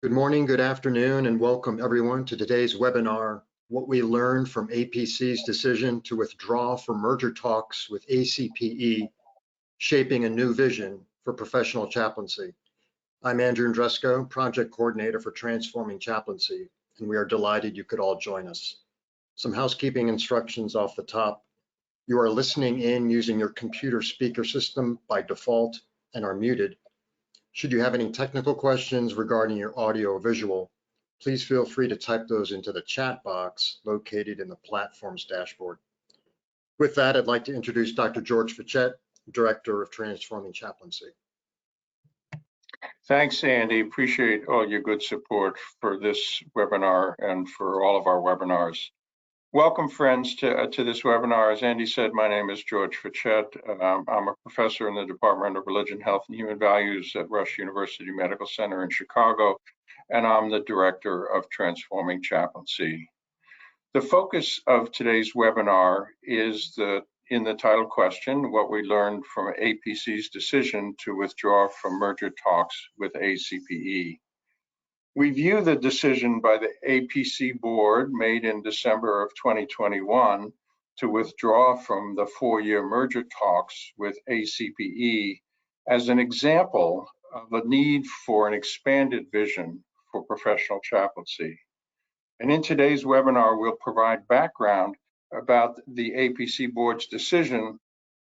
Good morning, good afternoon, and welcome everyone to today's webinar, What We Learned from APC's Decision to Withdraw from Merger Talks with ACPE, Shaping a New Vision for Professional Chaplaincy. I'm Andrew Andresco, Project Coordinator for Transforming Chaplaincy, and we are delighted you could all join us. Some housekeeping instructions off the top. You are listening in using your computer speaker system by default and are muted. Should you have any technical questions regarding your audio or visual, please feel free to type those into the chat box located in the platform's dashboard. With that, I'd like to introduce Dr. George Fichette, Director of Transforming Chaplaincy. Thanks, Andy. Appreciate all your good support for this webinar and for all of our webinars. Welcome, friends, to this webinar. As Andy said, my name is George Fichette. I'm a professor in the Department of Religion, Health, and Human Values at Rush University Medical Center in Chicago, and I'm the Director of Transforming Chaplaincy. The focus of today's webinar is in the title question, what we learned from APC's decision to withdraw from merger talks with ACPE. We view the decision by the APC Board made in December of 2021 to withdraw from the 4-year merger talks with ACPE as an example of a need for an expanded vision for professional chaplaincy. And in today's webinar, we'll provide background about the APC Board's decision,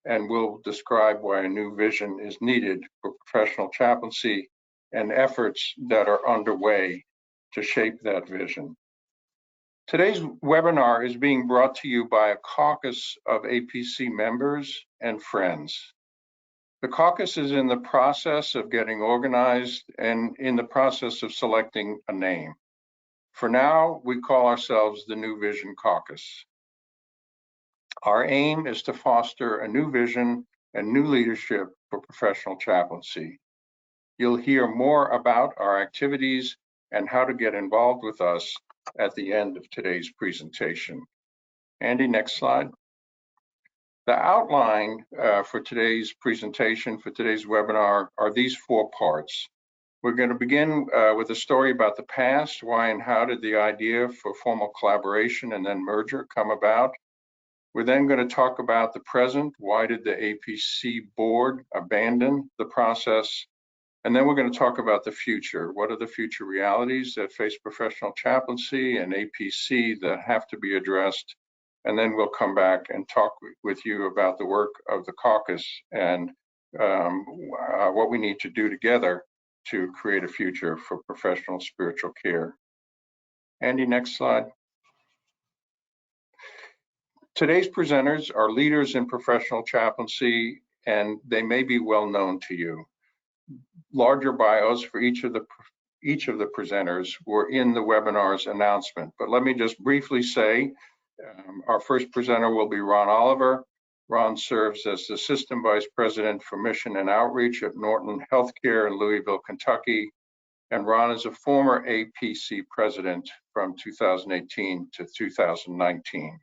and we'll describe why a new vision is needed for professional chaplaincy and efforts that are underway to shape that vision. Today's webinar is being brought to you by a caucus of APC members and friends. The caucus is in the process of getting organized and in the process of selecting a name. For now, we call ourselves the New Vision Caucus. Our aim is to foster a new vision and new leadership for professional chaplaincy. You'll hear more about our activities and how to get involved with us at the end of today's presentation. Andy, next slide. The outline for today's presentation, for today's webinar, are these 4 parts. We're going to begin with a story about the past. Why and how did the idea for formal collaboration and then merger come about? We're then going to talk about the present. Why did the APC Board abandon the process? And then we're going to talk about the future. What are the future realities that face professional chaplaincy and APC that have to be addressed? And then we'll come back and talk with you about the work of the caucus and what we need to do together to create a future for professional spiritual care. Andy, next slide. Today's presenters are leaders in professional chaplaincy, and they may be well known to you. Larger bios for each of the presenters were in the webinar's announcement, but let me just briefly say our first presenter will be Ron Oliver. Ron serves as the Assistant Vice President for Mission and Outreach at Norton Healthcare in Louisville, Kentucky, and Ron is a former APC President from 2018 to 2019.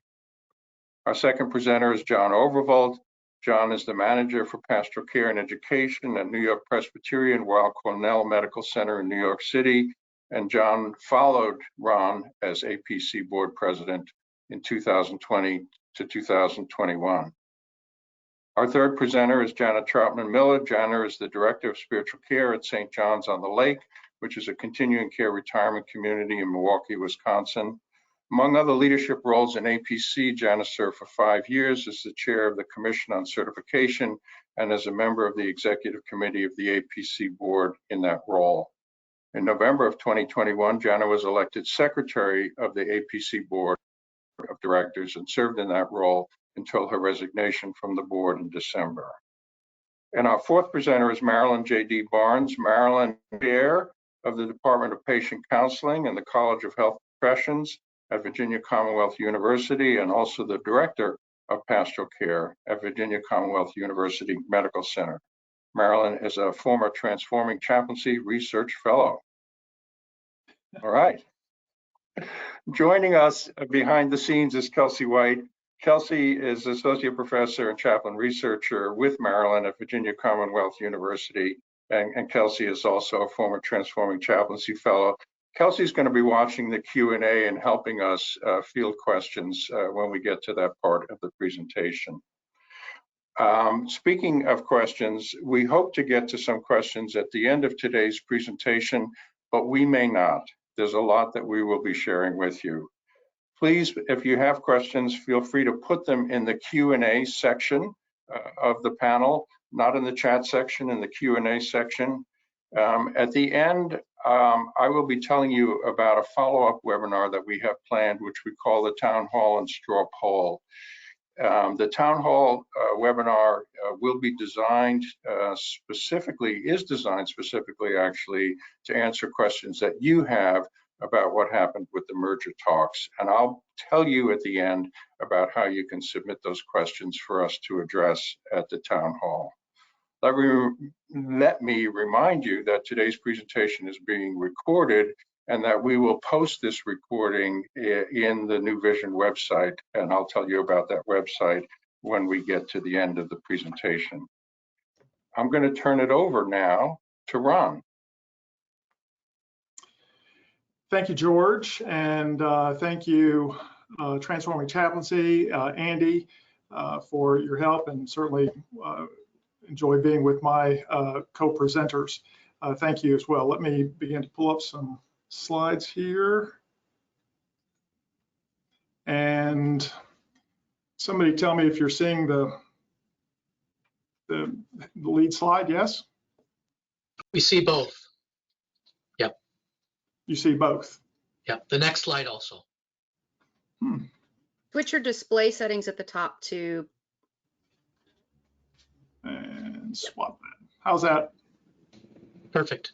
Our second presenter is John Overvold. John is the manager for Pastoral Care and Education at New York Presbyterian Weill Cornell Medical Center in New York City. And John followed Ron as APC Board President in 2020 to 2021. Our third presenter is Jana Troutman-Miller. Jana is the Director of Spiritual Care at St. John's on the Lake, which is a continuing care retirement community in Milwaukee, Wisconsin. Among other leadership roles in APC, Jana served for 5 years as the chair of the Commission on Certification and as a member of the Executive Committee of the APC Board in that role. In November of 2021, Jana was elected Secretary of the APC Board of Directors and served in that role until her resignation from the board in December. And our fourth presenter is Marilyn J.D. Barnes. Marilyn, Chair of the Department of Patient Counseling and the College of Health Professions at Virginia Commonwealth University, and also the Director of Pastoral Care at Virginia Commonwealth University Medical Center. Marilyn is a former Transforming Chaplaincy Research Fellow. All right. Joining us behind the scenes is Kelsey White. Kelsey is Associate Professor and Chaplain Researcher with Marilyn at Virginia Commonwealth University and Kelsey is also a former Transforming Chaplaincy Fellow. Kelsey's going to be watching the Q&A and helping us field questions when we get to that part of the presentation. Speaking of questions, we hope to get to some questions at the end of today's presentation, but we may not. There's a lot that we will be sharing with you. Please, if you have questions, feel free to put them in the Q&A section of the panel, not in the chat section, in the Q&A section. At the end, I will be telling you about a follow-up webinar that we have planned, which we call the Town Hall and Straw Poll. The Town Hall webinar will be designed specifically actually to answer questions that you have about what happened with the merger talks. And I'll tell you at the end about how you can submit those questions for us to address at the Town Hall. Let me remind you that today's presentation is being recorded and that we will post this recording in the New Vision website, and I'll tell you about that website when we get to the end of the presentation. I'm going to turn it over now to Ron. Thank you, George, and thank you, Transforming Chaplaincy, Andy, for your help, and certainly enjoy being with my co-presenters. Thank you as well. Let me begin to pull up some slides here. And somebody tell me if you're seeing the lead slide, yes? We see both. Yep. You see both? Yep, the next slide also. Switch your display settings at the top to. And swap that. How's that? Perfect.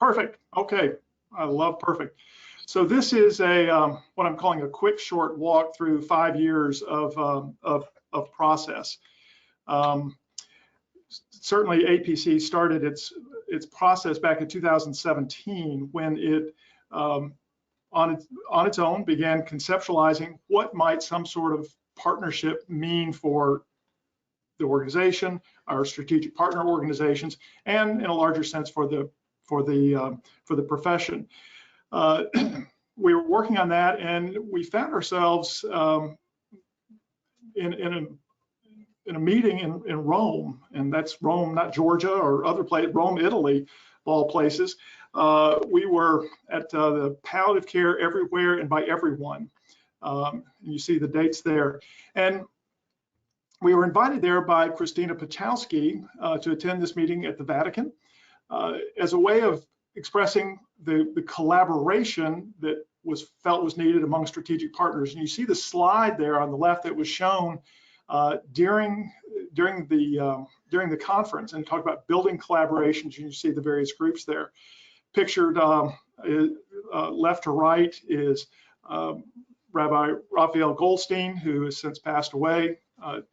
Perfect. Okay. I love perfect. So this is a what I'm calling a quick short walk through 5 years of process. Certainly APC started its process back in 2017 when it on its own began conceptualizing what might some sort of partnership mean for the organization, our strategic partner organizations, and in a larger sense for the profession. We were working on that, and we found ourselves in a meeting in Rome, and that's Rome, not Georgia or other place, Rome, Italy, of all places. We were at the palliative care everywhere and by everyone. You see the dates there. And we were invited there by Christina Pachowski to attend this meeting at the Vatican as a way of expressing the collaboration that was felt was needed among strategic partners. And you see the slide there on the left that was shown during the conference, and talk about building collaborations. You see the various groups there. Pictured left to right is Rabbi Raphael Goldstein, who has since passed away.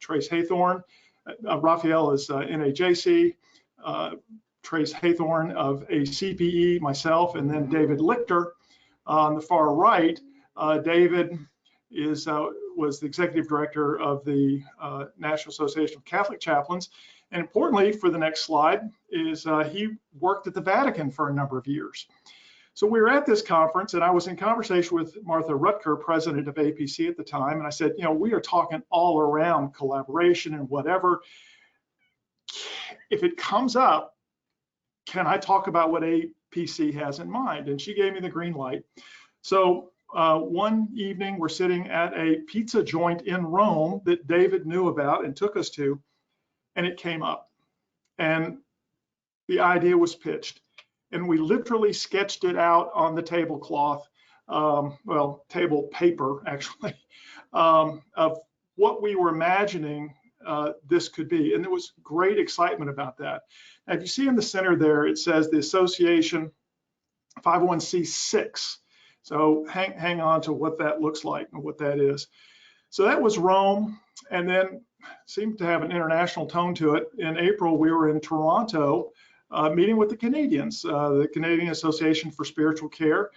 Trace Haythorne. Raphael is NAJC. Trace Haythorne of ACPE, myself, and then David Lichter on the far right. David was the executive director of the National Association of Catholic Chaplains, and importantly, for the next slide, is he worked at the Vatican for a number of years. So we were at this conference, and I was in conversation with Martha Rutker, president of APC at the time, and I said, you know, we are talking all around collaboration and whatever. If it comes up, can I talk about what APC has in mind? And she gave me the green light. So one evening, we're sitting at a pizza joint in Rome that David knew about and took us to, and it came up. And the idea was pitched. And we literally sketched it out on the tablecloth, well, table paper, actually, of what we were imagining this could be. And there was great excitement about that. Now, if you see in the center there, it says the association 501c6. So hang on to what that looks like and what that is. So that was Rome, and then seemed to have an international tone to it. In April, we were in Toronto, meeting with the Canadians, the Canadian Association for Spiritual Care.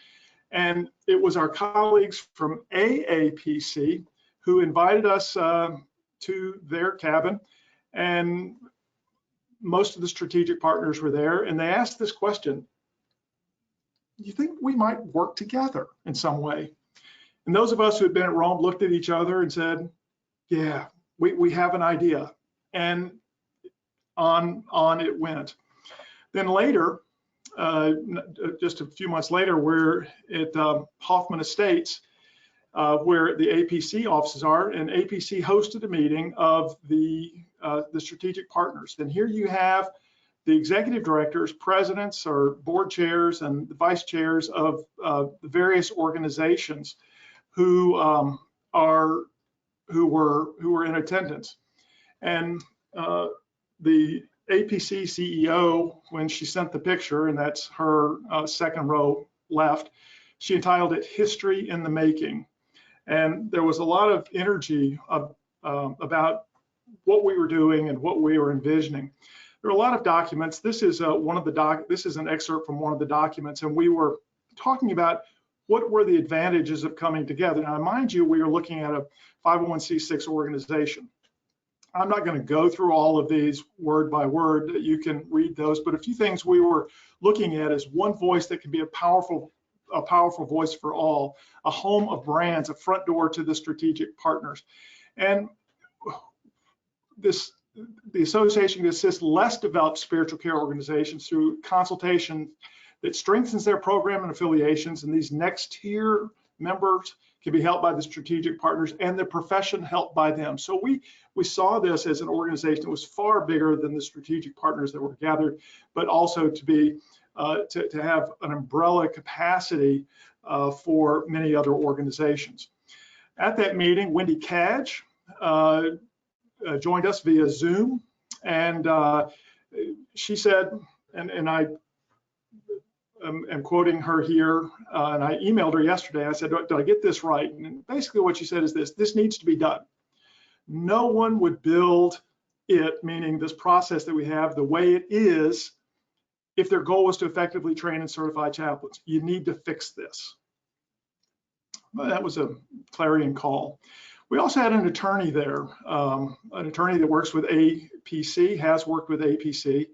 And it was our colleagues from AAPC who invited us to their cabin and most of the strategic partners were there, and they asked this question: you think we might work together in some way? And those of us who had been at Rome looked at each other and said, yeah, we have an idea. And on it went. Then later, just a few months later, we're at Hoffman Estates, where the APC offices are, and APC hosted a meeting of the strategic partners. And here you have the executive directors, presidents, or board chairs, and the vice chairs of the various organizations who were in attendance. And the APC CEO, when she sent the picture, and that's her second row left, she entitled it "History in the Making." And there was a lot of energy about what we were doing and what we were envisioning. There are a lot of documents. This is this is an excerpt from one of the documents, and we were talking about what were the advantages of coming together. Now, mind you, we are looking at a 501c6 organization. I'm not going to go through all of these word by word. You can read those, but a few things we were looking at is one voice that can be a powerful voice for all, a home of brands, a front door to the strategic partners. And the association can assist less developed spiritual care organizations through consultation that strengthens their program and affiliations, and these next tier members can be helped by the strategic partners and the profession helped by them. So we saw this as an organization that was far bigger than the strategic partners that were gathered, but also to be to have an umbrella capacity for many other organizations. At that meeting, Wendy Cadge joined us via Zoom, and she said, and I am quoting her here, and I emailed her yesterday. I said, did I get this right? And basically what she said is this needs to be done. No one would build it, meaning this process that we have, the way it is, if their goal was to effectively train and certify chaplains. You need to fix this. Well, that was a clarion call. We also had an attorney there, an attorney that works with APC, has worked with APC,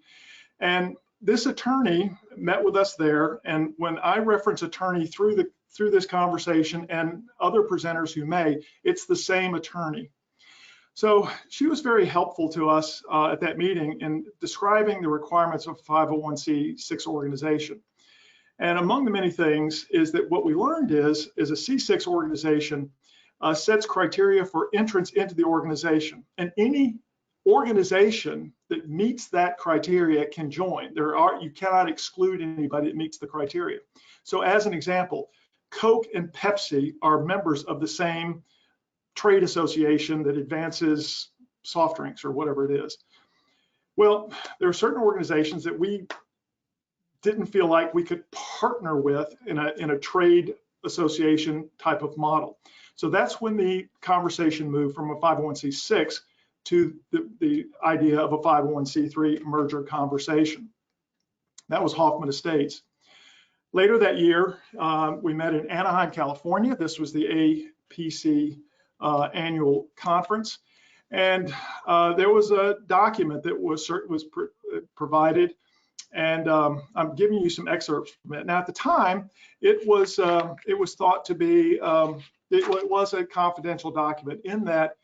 and this attorney met with us there. And when I reference attorney through this conversation and other presenters who may, it's the same attorney. So she was very helpful to us at that meeting in describing the requirements of a 501c6 organization. And among the many things is that what we learned is a C6 organization sets criteria for entrance into the organization, and any organization that meets that criteria can join. You cannot exclude anybody that meets the criteria. So as an example, Coke and Pepsi are members of the same trade association that advances soft drinks or whatever it is. Well, there are certain organizations that we didn't feel like we could partner with in a trade association type of model. So that's when the conversation moved from a 501c6 to the idea of a 501c3 merger conversation. That was Hoffman Estates. Later that year, we met in Anaheim, California. This was the APC annual conference. And there was a document that was provided, and I'm giving you some excerpts from it. Now, at the time, it was thought to be, it was a confidential document in that,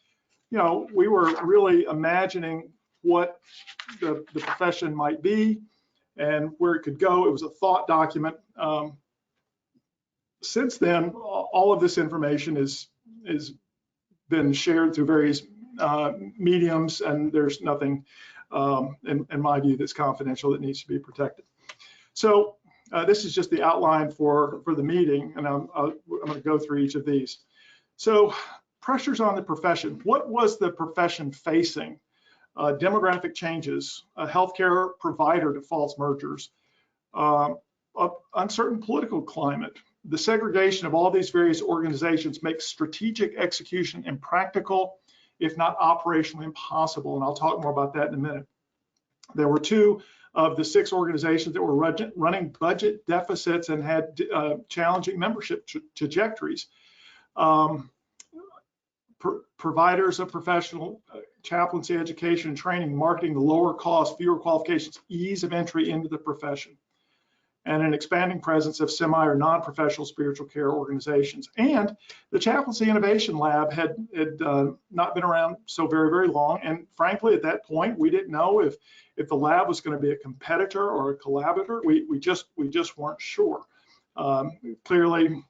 you know, we were really imagining what the profession might be and where it could go. It was a thought document. Since then, all of this information is been shared through various mediums, and there's nothing, in my view, that's confidential that needs to be protected. So this is just the outline for the meeting, and I'm going to go through each of these. So pressures on the profession. What was the profession facing? Demographic changes, a healthcare provider to false mergers, uncertain political climate. The segregation of all these various organizations makes strategic execution impractical, if not operationally impossible. And I'll talk more about that in a minute. There were 2 of the 6 organizations that were running budget deficits and had challenging membership trajectories. providers of professional chaplaincy education and training, marketing, the lower cost, fewer qualifications, ease of entry into the profession, and an expanding presence of semi or non-professional spiritual care organizations. And the Chaplaincy Innovation Lab had not been around so very, very long. And frankly, at that point, we didn't know if the lab was going to be a competitor or a collaborator. We just weren't sure. Clearly,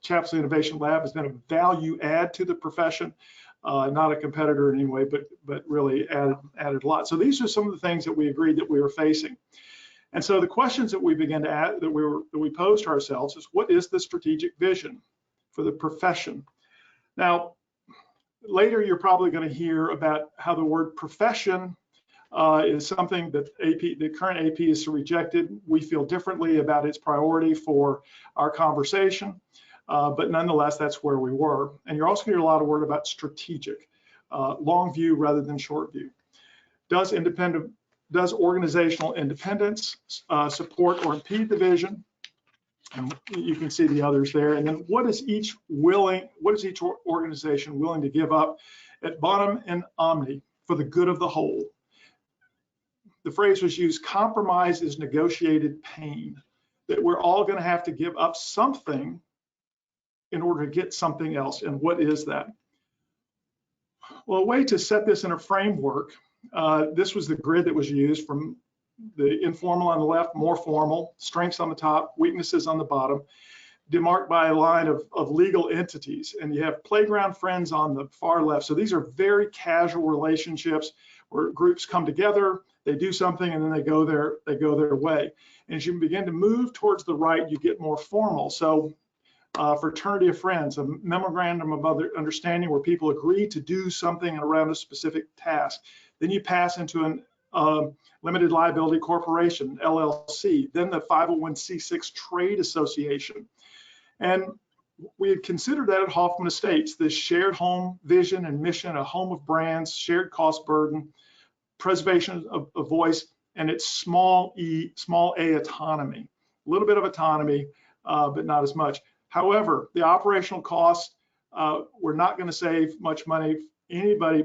Chaplaincy Innovation Lab has been a value add to the profession, not a competitor in any way, but really added a lot. So these are some of the things that we agreed that we were facing. And so the questions that we began to add, that we posed to ourselves is, what is the strategic vision for the profession? Now, later you're probably going to hear about how the word profession is something that the current AP has rejected. We feel differently about its priority for our conversation, but nonetheless, that's where we were. And you're also going to hear a lot of word about strategic, long view rather than short view. Does organizational independence support or impede the vision? And you can see the others there. And then what is each organization willing to give up at bottom and omni for the good of the whole? The phrase was used, compromise is negotiated pain, that we're all going to have to give up something in order to get something else. And what is that? Well, a way to set this in a framework, this was the grid that was used, from the informal on the left, more formal, strengths on the top, weaknesses on the bottom, demarked by a line of legal entities. And you have playground friends on the far left. So these are very casual relationships where groups come together, they do something, and then they go their way. And as you begin to move towards the right, you get more formal. So fraternity of friends, a memorandum of understanding where people agree to do something around a specific task. Then you pass into an limited liability corporation, LLC, then the 501c6 trade association. And we had considered that at Hoffman Estates, this shared home vision and mission, a home of brands, shared cost burden, preservation of voice, and its small a autonomy. A little bit of autonomy, but not as much. However, the operational costs, we're not going to save much money,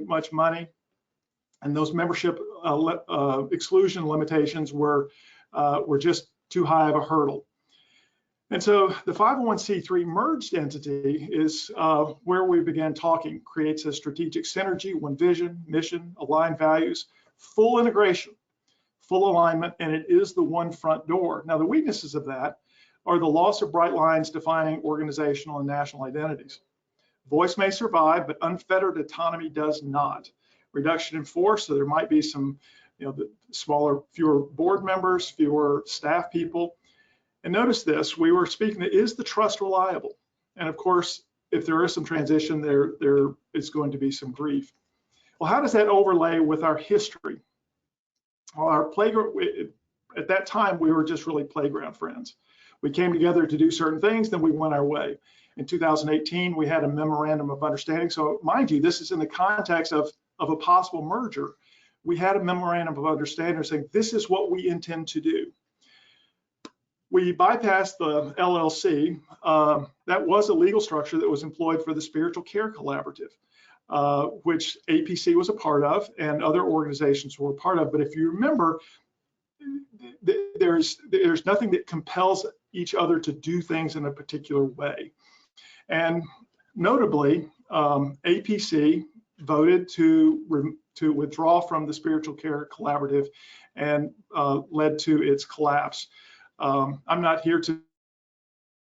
much money. And those membership exclusion limitations were just too high of a hurdle. And so the 501c3 merged entity is where we began talking, creates a strategic synergy, one vision, mission, aligned values, full integration, full alignment, and it is the one front door. Now, the weaknesses of that are the loss of bright lines defining organizational and national identities. Voice may survive, but unfettered autonomy does not. Reduction in force, so there might be some, fewer board members, fewer staff people. And notice this, we were speaking, is the trust reliable? And of course, if there is some transition, there is going to be some grief. Well, how does that overlay with our history? Well, our playground, at that time, we were just really playground friends. We came together to do certain things, then we went our way. In 2018, we had a memorandum of understanding. So mind you, this is in the context of a possible merger. We had a memorandum of understanding saying, this is what we intend to do. We bypassed the LLC. That was a legal structure that was employed for the Spiritual Care Collaborative, which APC was a part of and other organizations were a part of. But if you remember, there's nothing that compels each other to do things in a particular way. And notably, APC voted to withdraw from the Spiritual Care Collaborative and led to its collapse. I'm not here to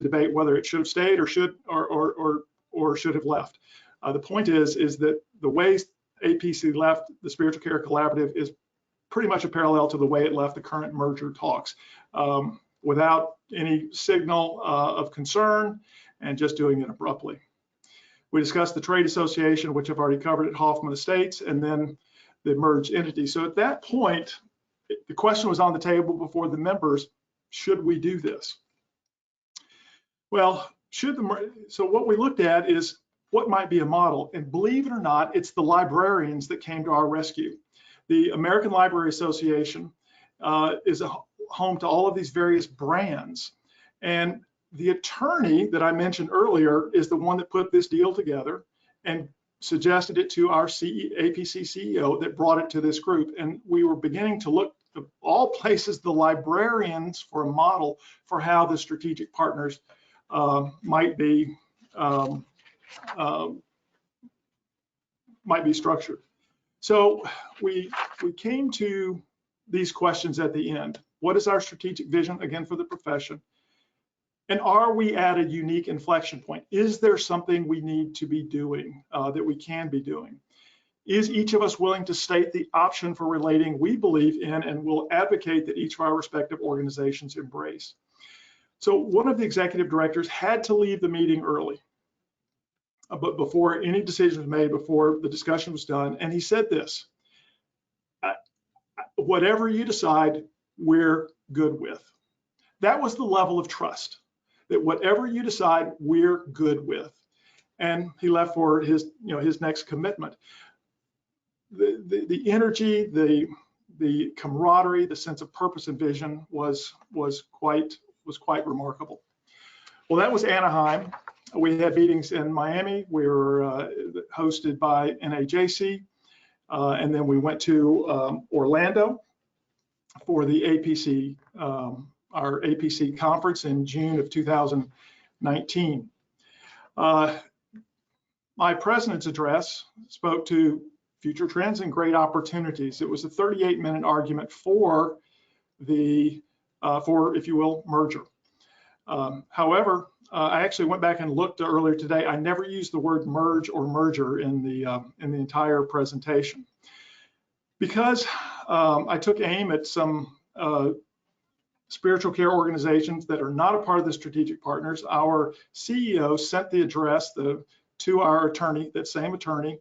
debate whether it should have stayed or should have left. The point is that the way APC left the Spiritual Care Collaborative is pretty much a parallel to the way it left the current merger talks, without any signal of concern and just doing it abruptly. We discussed the trade association, which I've already covered at Hoffman Estates, and then the merged entity. So at that point, the question was on the table before the members, should we do this? Well, so what we looked at is what might be a model, and believe it or not, it's the librarians that came to our rescue. The American Library Association is a home to all of these various brands, and The attorney that I mentioned earlier is the one that put this deal together and suggested it to our APC CEO that brought it to this group. And we were beginning to look to all places, the librarians, for a model for how the strategic partners might be structured. So we came to these questions at the end. What is our strategic vision, again, for the profession? And are we at a unique inflection point? Is there something we need to be doing that we can be doing? Is each of us willing to state the option for relating we believe in and will advocate that each of our respective organizations embrace? So one of the executive directors had to leave the meeting early, but before any decision was made, before the discussion was done, and he said this: whatever you decide, we're good with. That was the level of trust, that whatever you decide, we're good with. And he left for his next commitment. The energy, the camaraderie, the sense of purpose and vision was quite remarkable. Well, that was Anaheim. We had meetings in Miami. We were hosted by NAJC, and then we went to Orlando for the APC, our APC conference in June of 2019. My president's address spoke to future trends and great opportunities. It was a 38-minute argument for the, if you will, merger. However, I actually went back and looked earlier today. I never used the word merge or merger in the entire presentation, because I took aim at some spiritual care organizations that are not a part of the strategic partners. Our CEO sent the address to our attorney, that same attorney,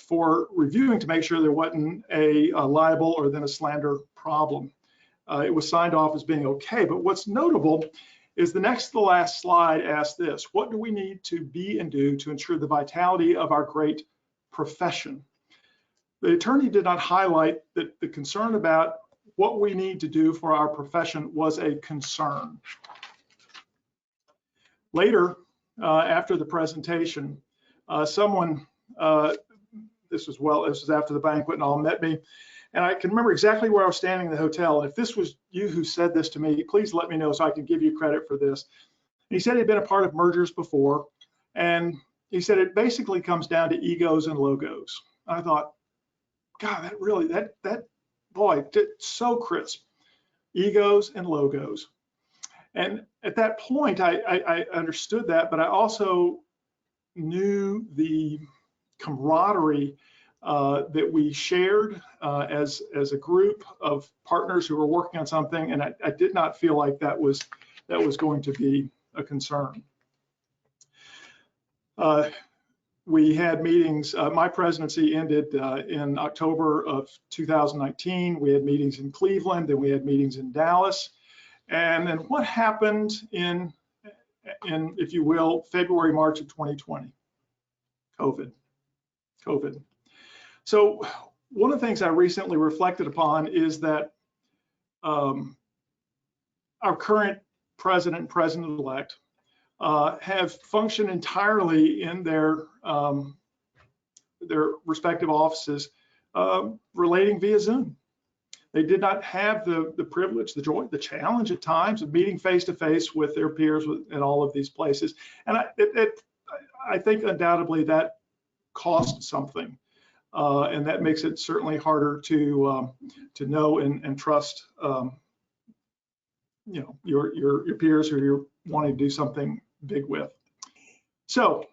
for reviewing to make sure there wasn't a libel or then a slander problem. It was signed off as being okay, but what's notable is the next to the last slide asks this: what do we need to be and do to ensure the vitality of our great profession? The attorney did not highlight that the concern about what we need to do for our profession was a concern. Later, after the presentation, someone, this was after the banquet and all, met me, and I can remember exactly where I was standing in the hotel. And if this was you who said this to me, please let me know so I can give you credit for this. He said he'd been a part of mergers before, and he said it basically comes down to egos and logos. I thought, God, that really, boy, so crisp. Egos and logos. And at that point, I understood that, but I also knew the camaraderie that we shared as a group of partners who were working on something, and I did not feel like that was going to be a concern. We had meetings. My presidency ended in October of 2019. We had meetings in Cleveland, then we had meetings in Dallas. And then what happened in, if you will, February, March of 2020? COVID. So one of the things I recently reflected upon is that our current president and president-elect have functioned entirely in their respective offices, relating via Zoom. They did not have the privilege, the joy, the challenge at times of meeting face-to-face with their peers in all of these places. And I think undoubtedly that cost something, and that makes it certainly harder to know and trust your peers who you're wanting to do something big with. So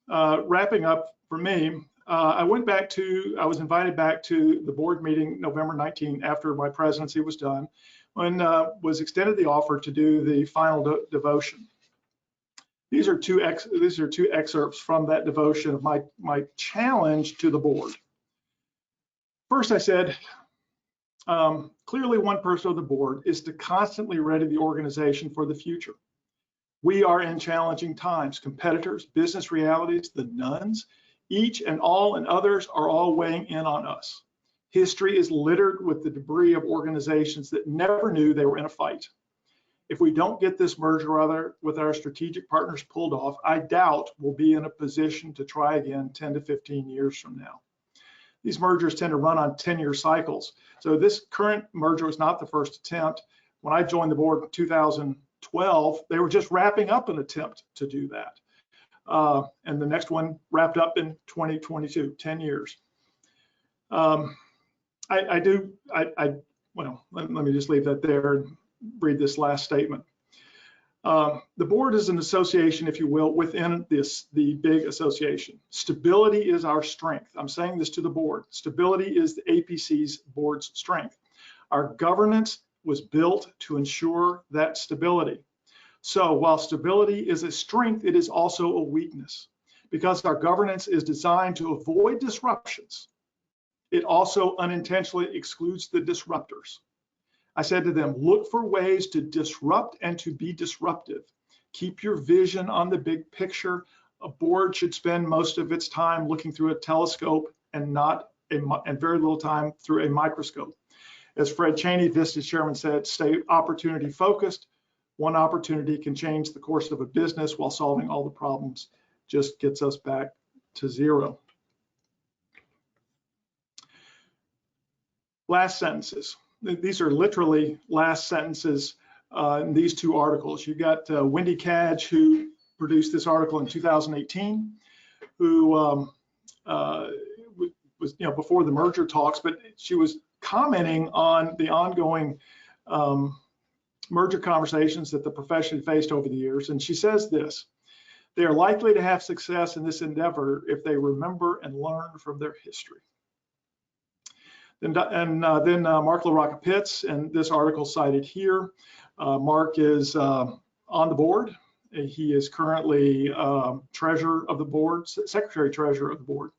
wrapping up for me, I was invited back to the board meeting November 19 after my presidency was done, when was extended the offer to do the final devotion. These are two excerpts from that devotion of my challenge to the board. First, I said, clearly one person of the board is to constantly ready the organization for the future. We are in challenging times. Competitors, business realities, the nuns, each and all and others are all weighing in on us. History is littered with the debris of organizations that never knew they were in a fight. If we don't get this merger with our strategic partners pulled off, I doubt we'll be in a position to try again 10 to 15 years from now. These mergers tend to run on 10-year cycles. So this current merger was not the first attempt. When I joined the board in 2012, they were just wrapping up an attempt to do that. And the next one wrapped up in 2022, 10 years. Well, let me just leave that there and read this last statement. The board is an association, if you will, within the big association. Stability is our strength. I'm saying this to the board. Stability is the APC's board's strength. Our governance was built to ensure that stability. So while stability is a strength, it is also a weakness because our governance is designed to avoid disruptions. It also unintentionally excludes the disruptors. I said to them, look for ways to disrupt and to be disruptive. Keep your vision on the big picture. A board should spend most of its time looking through a telescope and very little time through a microscope. As Fred Cheney, Vista chairman, said, stay opportunity focused. One opportunity can change the course of a business while solving all the problems just gets us back to zero. Last sentences. These are literally last sentences in these two articles. You got Wendy Cadge, who produced this article in 2018, who was before the merger talks, but she was commenting on the ongoing merger conversations that the profession faced over the years. And she says this: they are likely to have success in this endeavor if they remember and learn from their history. Then Mark LaRocca-Pitts, and this article cited here. Mark is on the board. He is currently treasurer of the board, secretary treasurer of the board.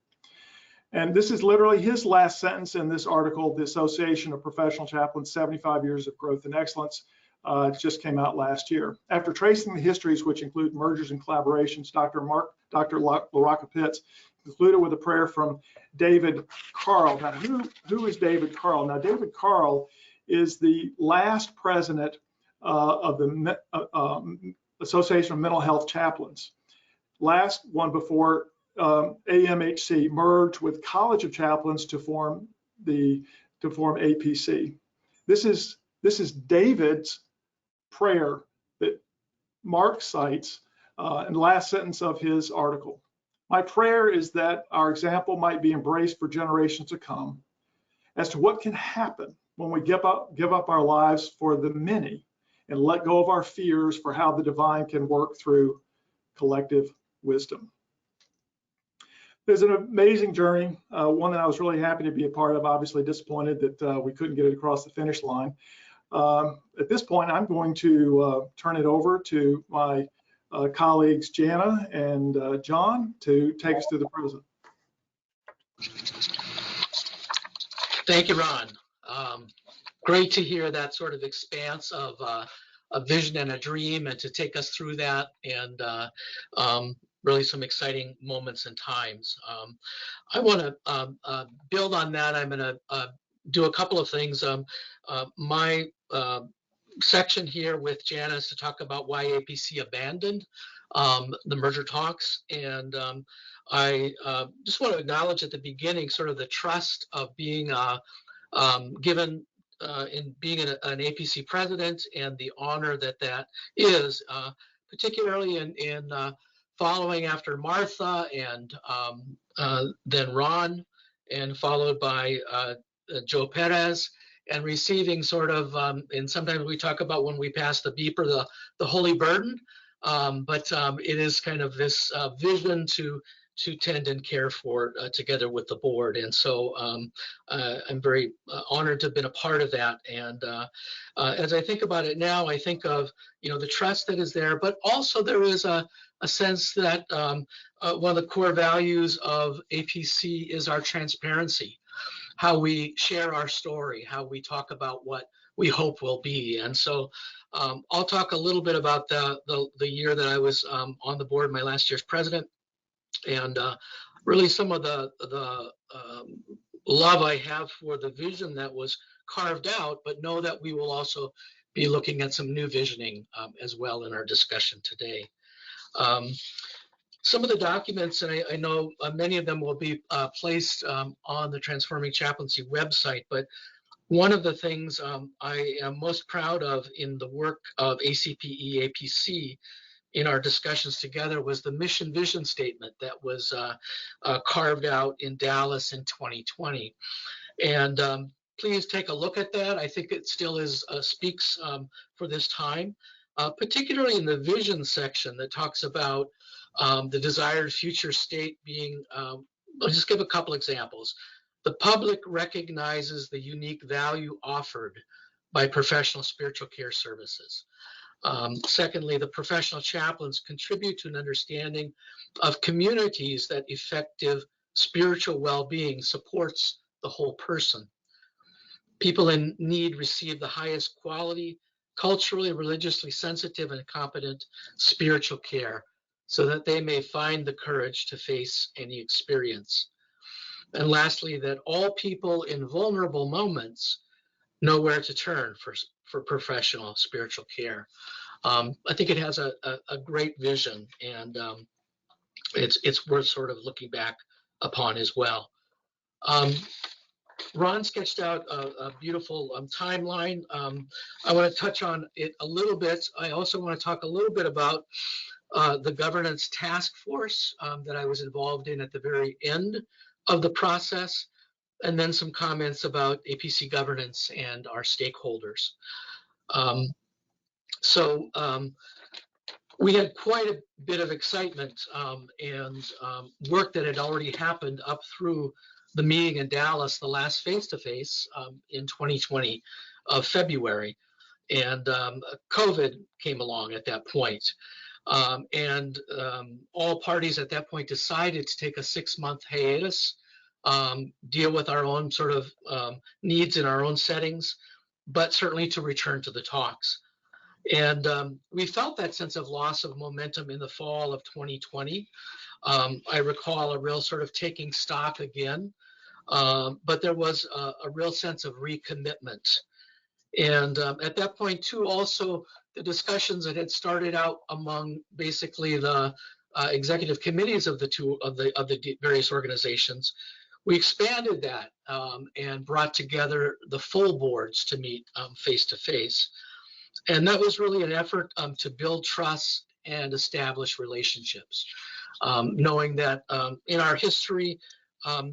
And this is literally his last sentence in this article, The Association of Professional Chaplains, 75 Years of Growth and Excellence. Just came out last year. After tracing the histories, which include mergers and collaborations, Dr. LaRocca-Pitts concluded with a prayer from David Carl. Now, who is David Carl? Now, David Carl is the last president of the Association of Mental Health Chaplains. Last one before AMHC merged with College of Chaplains to form APC. This is David's prayer that Mark cites in the last sentence of his article. My prayer is that our example might be embraced for generations to come as to what can happen when we give up our lives for the many and let go of our fears for how the divine can work through collective wisdom. There's an amazing journey, one that I was really happy to be a part of, obviously disappointed that we couldn't get it across the finish line. At this point, I'm going to turn it over to my colleagues Jana and John to take us through the present. Thank you, Ron. Great to hear that sort of expanse of a vision and a dream, and to take us through that, and really some exciting moments and times. I want to build on that. I'm going to do a couple of things. My section here with Jana is to talk about why APC abandoned the merger talks, and I just want to acknowledge at the beginning sort of the trust of being given in being an APC president, and the honor that is, particularly in following after Martha and then Ron, and followed by Joe Perez, and receiving sort of, and sometimes we talk about when we pass the beeper, the holy burden, but it is kind of this vision to tend and care for together with the board. And so I'm very honored to have been a part of that. And as I think about it now, I think of, the trust that is there, but also there is a sense that one of the core values of APC is our transparency, how we share our story, how we talk about what we hope will be. And so I'll talk a little bit about the year that I was on the board, my last year as president, and really some of the love I have for the vision that was carved out, but know that we will also be looking at some new visioning as well in our discussion today. Some of the documents, and I know many of them will be placed on the Transforming Chaplaincy website, but one of the things I am most proud of in the work of ACPE, APC, in our discussions together was the mission vision statement that was carved out in Dallas in 2020. And please take a look at that. I think it still speaks for this time, particularly in the vision section that talks about the desired future state being, I'll just give a couple examples. The public recognizes the unique value offered by professional spiritual care services. Secondly, the professional chaplains contribute to an understanding of communities that effective spiritual well-being supports the whole person. People in need receive the highest quality, culturally, religiously sensitive, and competent spiritual care so that they may find the courage to face any experience. And lastly, that all people in vulnerable moments know where to turn for professional spiritual care. I think it has a great vision, and it's worth sort of looking back upon as well. Ron sketched out a beautiful timeline. I want to touch on it a little bit. I also want to talk a little bit about the governance task force that I was involved in at the very end of the process, and then some comments about APC governance and our stakeholders. We had quite a bit of excitement and work that had already happened up through the meeting in Dallas, the last face-to-face in 2020 of February. And COVID came along at that point. All parties at that point decided to take a 6-month hiatus, deal with our own sort of needs in our own settings, but certainly to return to the talks. And we felt that sense of loss of momentum in the fall of 2020. I recall a real sort of taking stock again, but there was a real sense of recommitment. And at that point too, also the discussions that had started out among basically the executive committees of the various organizations, we expanded that and brought together the full boards to meet face to face. And that was really an effort to build trust and establish relationships, knowing that in our history,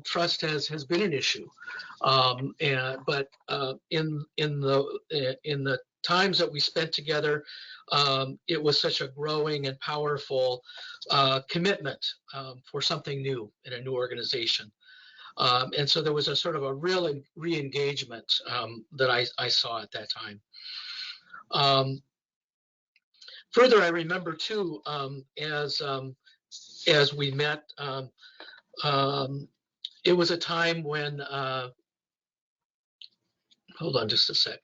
trust has been an issue. But in the times that we spent together, it was such a growing and powerful commitment for something new in a new organization. And so there was a sort of a real re-engagement that I saw at that time. Further, I remember too, as we met, it was a time when, hold on just a sec.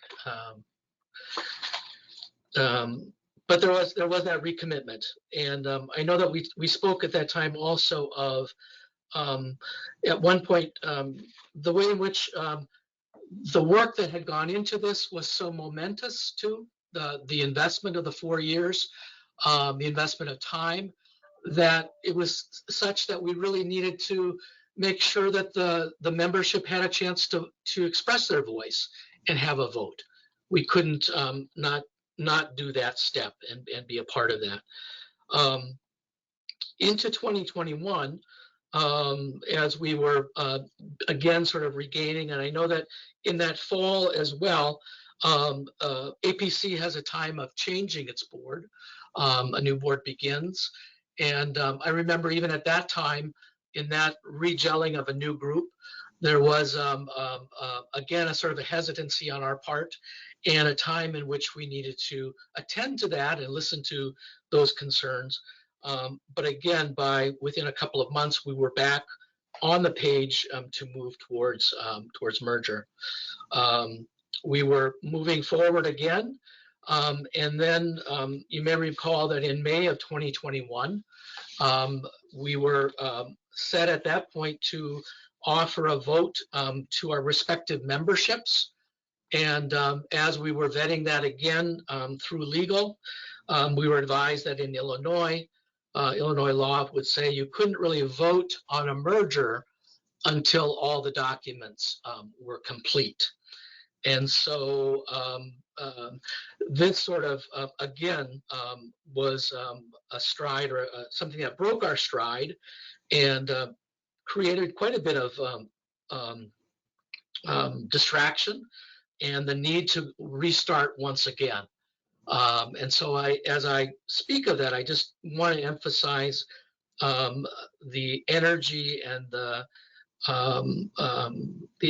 But there was that recommitment, and I know that we spoke at that time also of at one point the way in which the work that had gone into this was so momentous too. The investment of the 4 years, the investment of time, that it was such that we really needed to make sure that the membership had a chance to express their voice and have a vote. We couldn't not do that step and be a part of that. Into 2021, as we were again sort of regaining, and I know that in that fall as well, APC has a time of changing its board. A new board begins. And I remember even at that time, in that regelling of a new group, there was, again, a sort of a hesitancy on our part and a time in which we needed to attend to that and listen to those concerns. But again, within a couple of months, we were back on the page to move towards merger. We were moving forward again. And then you may recall that in May of 2021, we were set at that point to offer a vote to our respective memberships And as we were vetting that again through legal, we were advised that in Illinois, Illinois law would say you couldn't really vote on a merger until all the documents were complete. And so this sort of, again, was a stride or something that broke our stride and created quite a bit of distraction and the need to restart once again. And so as I speak of that, I just want to emphasize the energy and the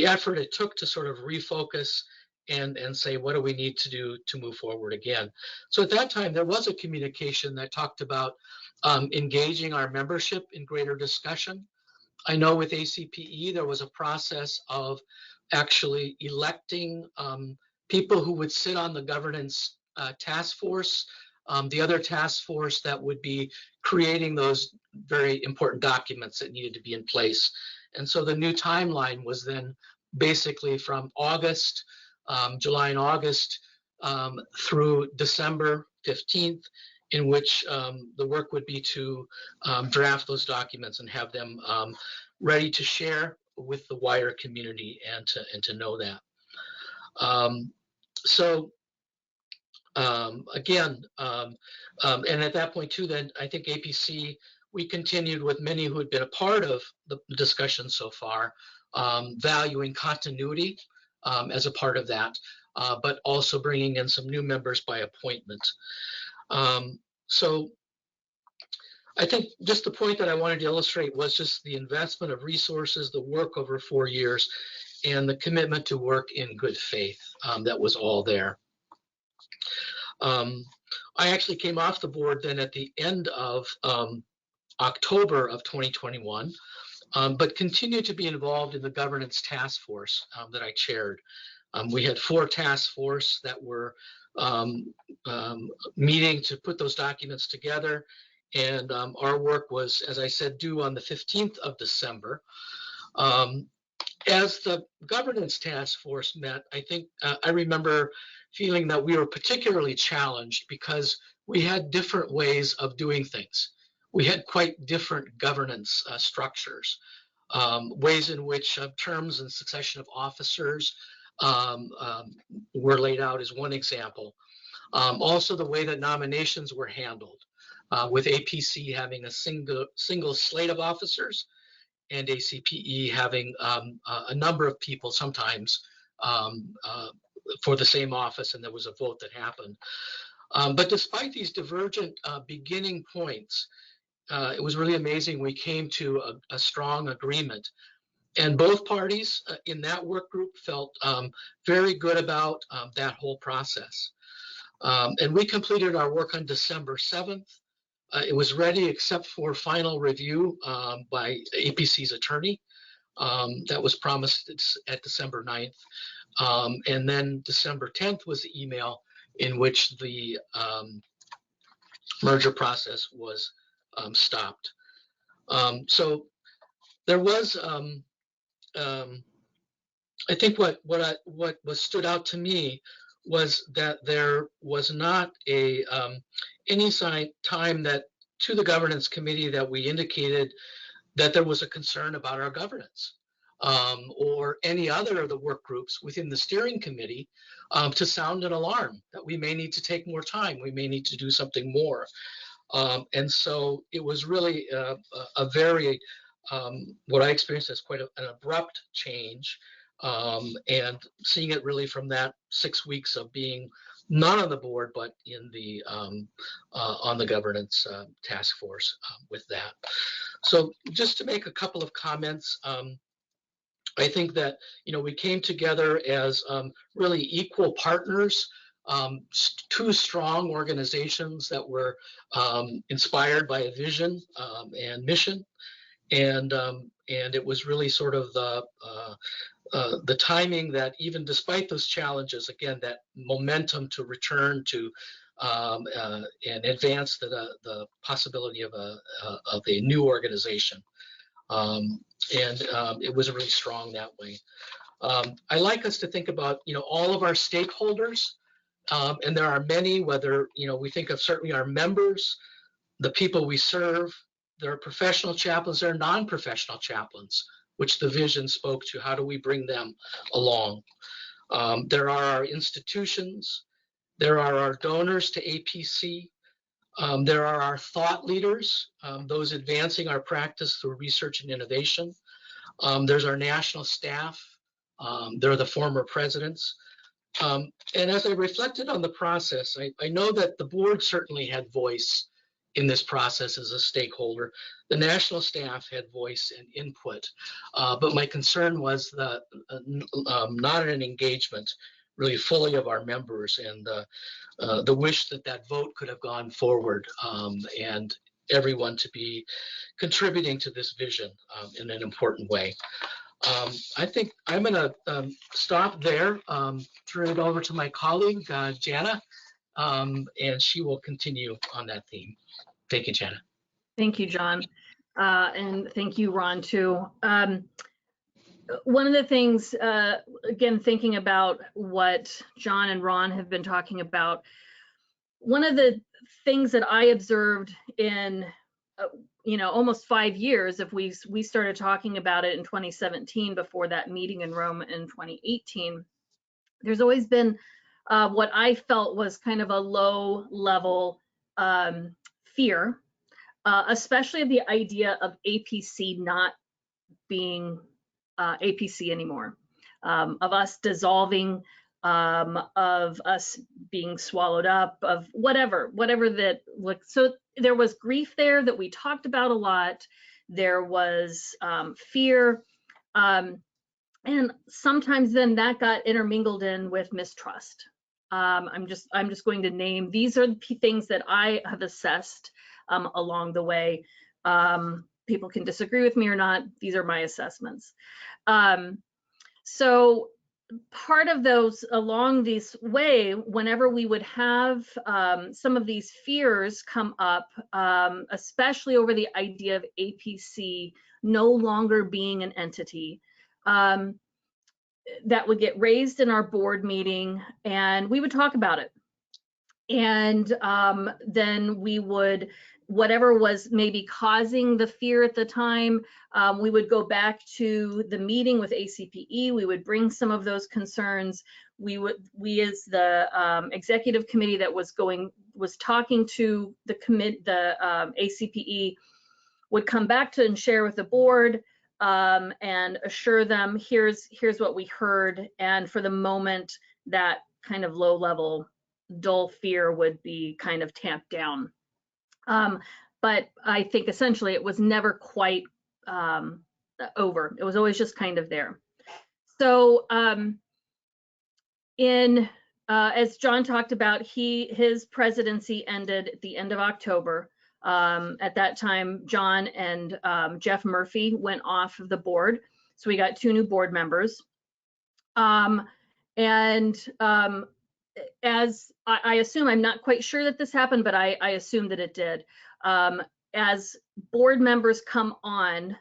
effort it took to sort of refocus and say, what do we need to do to move forward again? So at that time, there was a communication that talked about engaging our membership in greater discussion. I know with ACPE, there was a process of actually electing people who would sit on the governance task force, the other task force that would be creating those very important documents that needed to be in place. And so the new timeline was then basically from August, July and August through December 15th, in which the work would be to draft those documents and have them ready to share with the wider community and to know that. Again, and at that point too, then I think APC, we continued with many who had been a part of the discussion so far, valuing continuity as a part of that, but also bringing in some new members by appointment. So I think just the point that I wanted to illustrate was just the investment of resources, the work over 4 years, and the commitment to work in good faith that was all there. I actually came off the board then at the end of October of 2021, but continued to be involved in the governance task force that I chaired. We had 4 task force that were meeting to put those documents together. And our work was, as I said, due on the 15th of December. As the governance task force met, I think I remember feeling that we were particularly challenged because we had different ways of doing things. We had quite different governance structures, ways in which terms and succession of officers were laid out as one example. Also the way that nominations were handled, with APC having a single slate of officers and ACPE having a number of people sometimes for the same office, and there was a vote that happened. But despite these divergent beginning points, it was really amazing. We came to a strong agreement, and both parties in that work group felt very good about that whole process. And we completed our work on December 7th. It was ready except for final review by APC's attorney. That was promised at December 9th. And then December 10th was the email in which the merger process was stopped. So there was, I think what stood out to me was that there was not any time that to the governance committee that we indicated that there was a concern about our governance, or any other of the work groups within the steering committee to sound an alarm that we may need to take more time, we may need to do something more. And so it was really a very, what I experienced as quite an abrupt change, and seeing it really from that 6 weeks of being not on the board, but in the on the governance task force with that. So just to make a couple of comments, I think that, we came together as really equal partners, 2 strong organizations that were inspired by a vision and mission, and it was really sort of the timing that even despite those challenges, again, that momentum to return to and advance the possibility of a new organization. And it was really strong that way. I like us to think about, all of our stakeholders, and there are many, whether, we think of certainly our members, the people we serve, there are professional chaplains, there are non-professional chaplains, which the vision spoke to. How do we bring them along? There are our institutions, there are our donors to APC, there are our thought leaders, those advancing our practice through research and innovation. There's our national staff, there are the former presidents. And as I reflected on the process, I know that the board certainly had voice in this process as a stakeholder. The national staff had voice and input, but my concern was not an engagement really fully of our members, and the wish that that vote could have gone forward, and everyone to be contributing to this vision in an important way. I think I'm going to stop there, turn it over to my colleague, Jana, and she will continue on that theme. Thank you, Jana. Thank you, John. And thank you, Ron, too. One of the things, again, thinking about what John and Ron have been talking about, one of the things that I observed in almost 5 years, if we started talking about it in 2017 before that meeting in Rome in 2018, there's always been what I felt was kind of a low level fear, especially of the idea of APC not being APC anymore, of us dissolving, of us being swallowed up, of whatever that, like, so there was grief there that we talked about a lot. There was fear, and sometimes then that got intermingled in with mistrust. I'm just going to name, these are the things that I have assessed along the way. People can disagree with me or not. These are my assessments. So part of those along this way, whenever we would have some of these fears come up, especially over the idea of APC no longer being an entity, that would get raised in our board meeting, and we would talk about it. And then we would, whatever was maybe causing the fear at the time, we would go back to the meeting with ACPE. We would bring some of those concerns. We as the executive committee that was talking to the ACPE would come back to and share with the board, and assure them, here's what we heard. And for the moment, that kind of low level dull fear would be kind of tamped down. But I think essentially it was never quite over. It was always just kind of there. So as John talked about, his presidency ended at the end of October. At that time, John and Jeff Murphy went off of the board. So we got 2 new board members. As I assume, I'm not quite sure that this happened, but I assume that it did. As board members come on,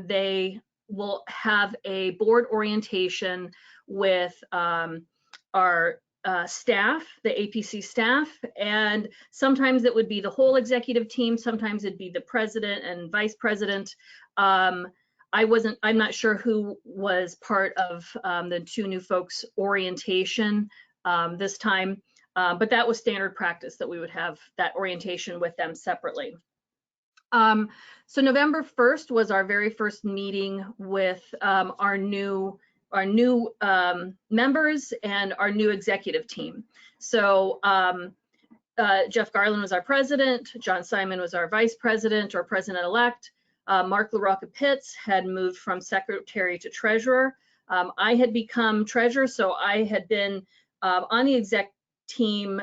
they will have a board orientation with our staff, the APC staff, and sometimes it would be the whole executive team, sometimes it'd be the president and vice president. I'm not sure who was part of the 2 new folks orientation this time, but that was standard practice that we would have that orientation with them separately. So November 1st was our very first meeting with our new members and our new executive team. So Jeff Garland was our president, John Simon was our vice president or president-elect. Mark LaRocca Pitts had moved from secretary to treasurer. I had become treasurer, so I had been on the exec team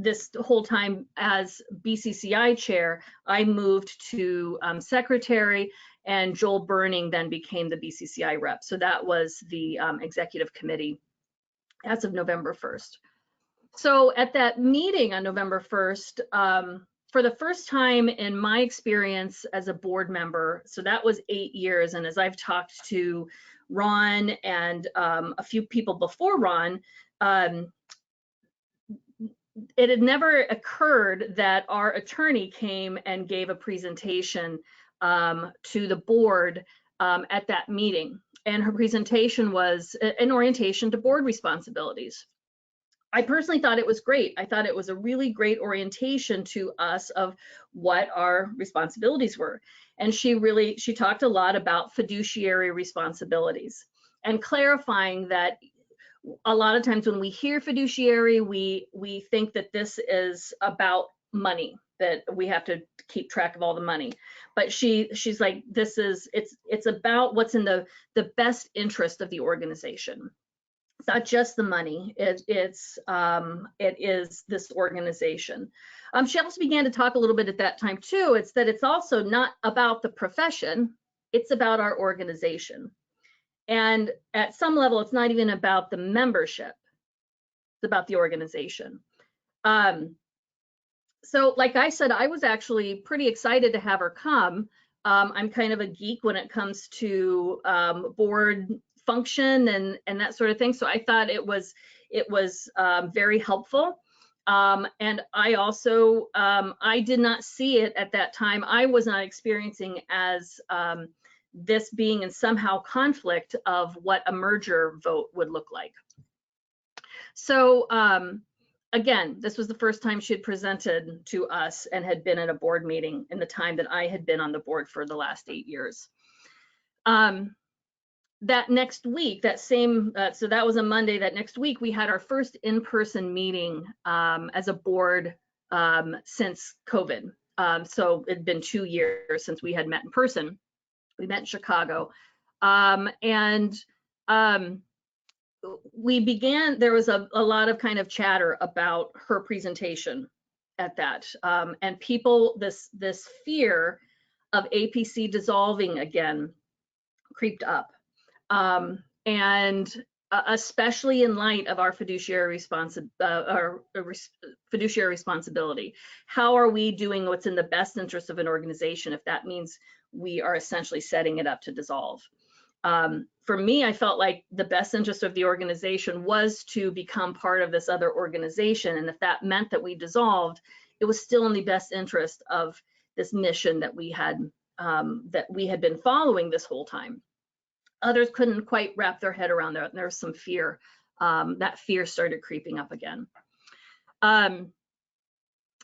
this whole time as BCCI chair. I moved to secretary, and Joel Burning then became the BCCI rep. So that was the executive committee as of November 1st. So at that meeting on November 1st, for the first time in my experience as a board member, so that was 8 years, and as I've talked to Ron and a few people before Ron, it had never occurred that our attorney came and gave a presentation to the board at that meeting. And her presentation was an orientation to board responsibilities. I personally thought it was great. I thought it was a really great orientation to us of what our responsibilities were. And she talked a lot about fiduciary responsibilities and clarifying that a lot of times when we hear fiduciary, we think that this is about money, that we have to keep track of all the money. But she's like, it's about what's in the best interest of the organization. It's not just the money, it is this organization. She also began to talk a little bit at that time too, it's also not about the profession, it's about our organization. And at some level, it's not even about the membership, it's about the organization. So like I said, I was actually pretty excited to have her come. I'm kind of a geek when it comes to board function and that sort of thing. So I thought it was very helpful. And I also, I did not see it at that time. I was not experiencing as this being in somehow conflict of what a merger vote would look like. So again, this was the first time she had presented to us and had been at a board meeting in the time that I had been on the board for the last 8 years. That next week, that same, so that was a Monday, that next week we had our first in-person meeting as a board since COVID. So it'd been 2 years since we had met in person. We met in Chicago. We began, there was a lot of kind of chatter about her presentation at that. And people, this fear of APC dissolving again creeped up. And especially in light of our fiduciary responsibility. How are we doing what's in the best interest of an organization if that means we are essentially setting it up to dissolve? For me, I felt like the best interest of the organization was to become part of this other organization. And if that meant that we dissolved, it was still in the best interest of this mission that we had been following this whole time. Others couldn't quite wrap their head around that. There was some fear. That fear started creeping up again.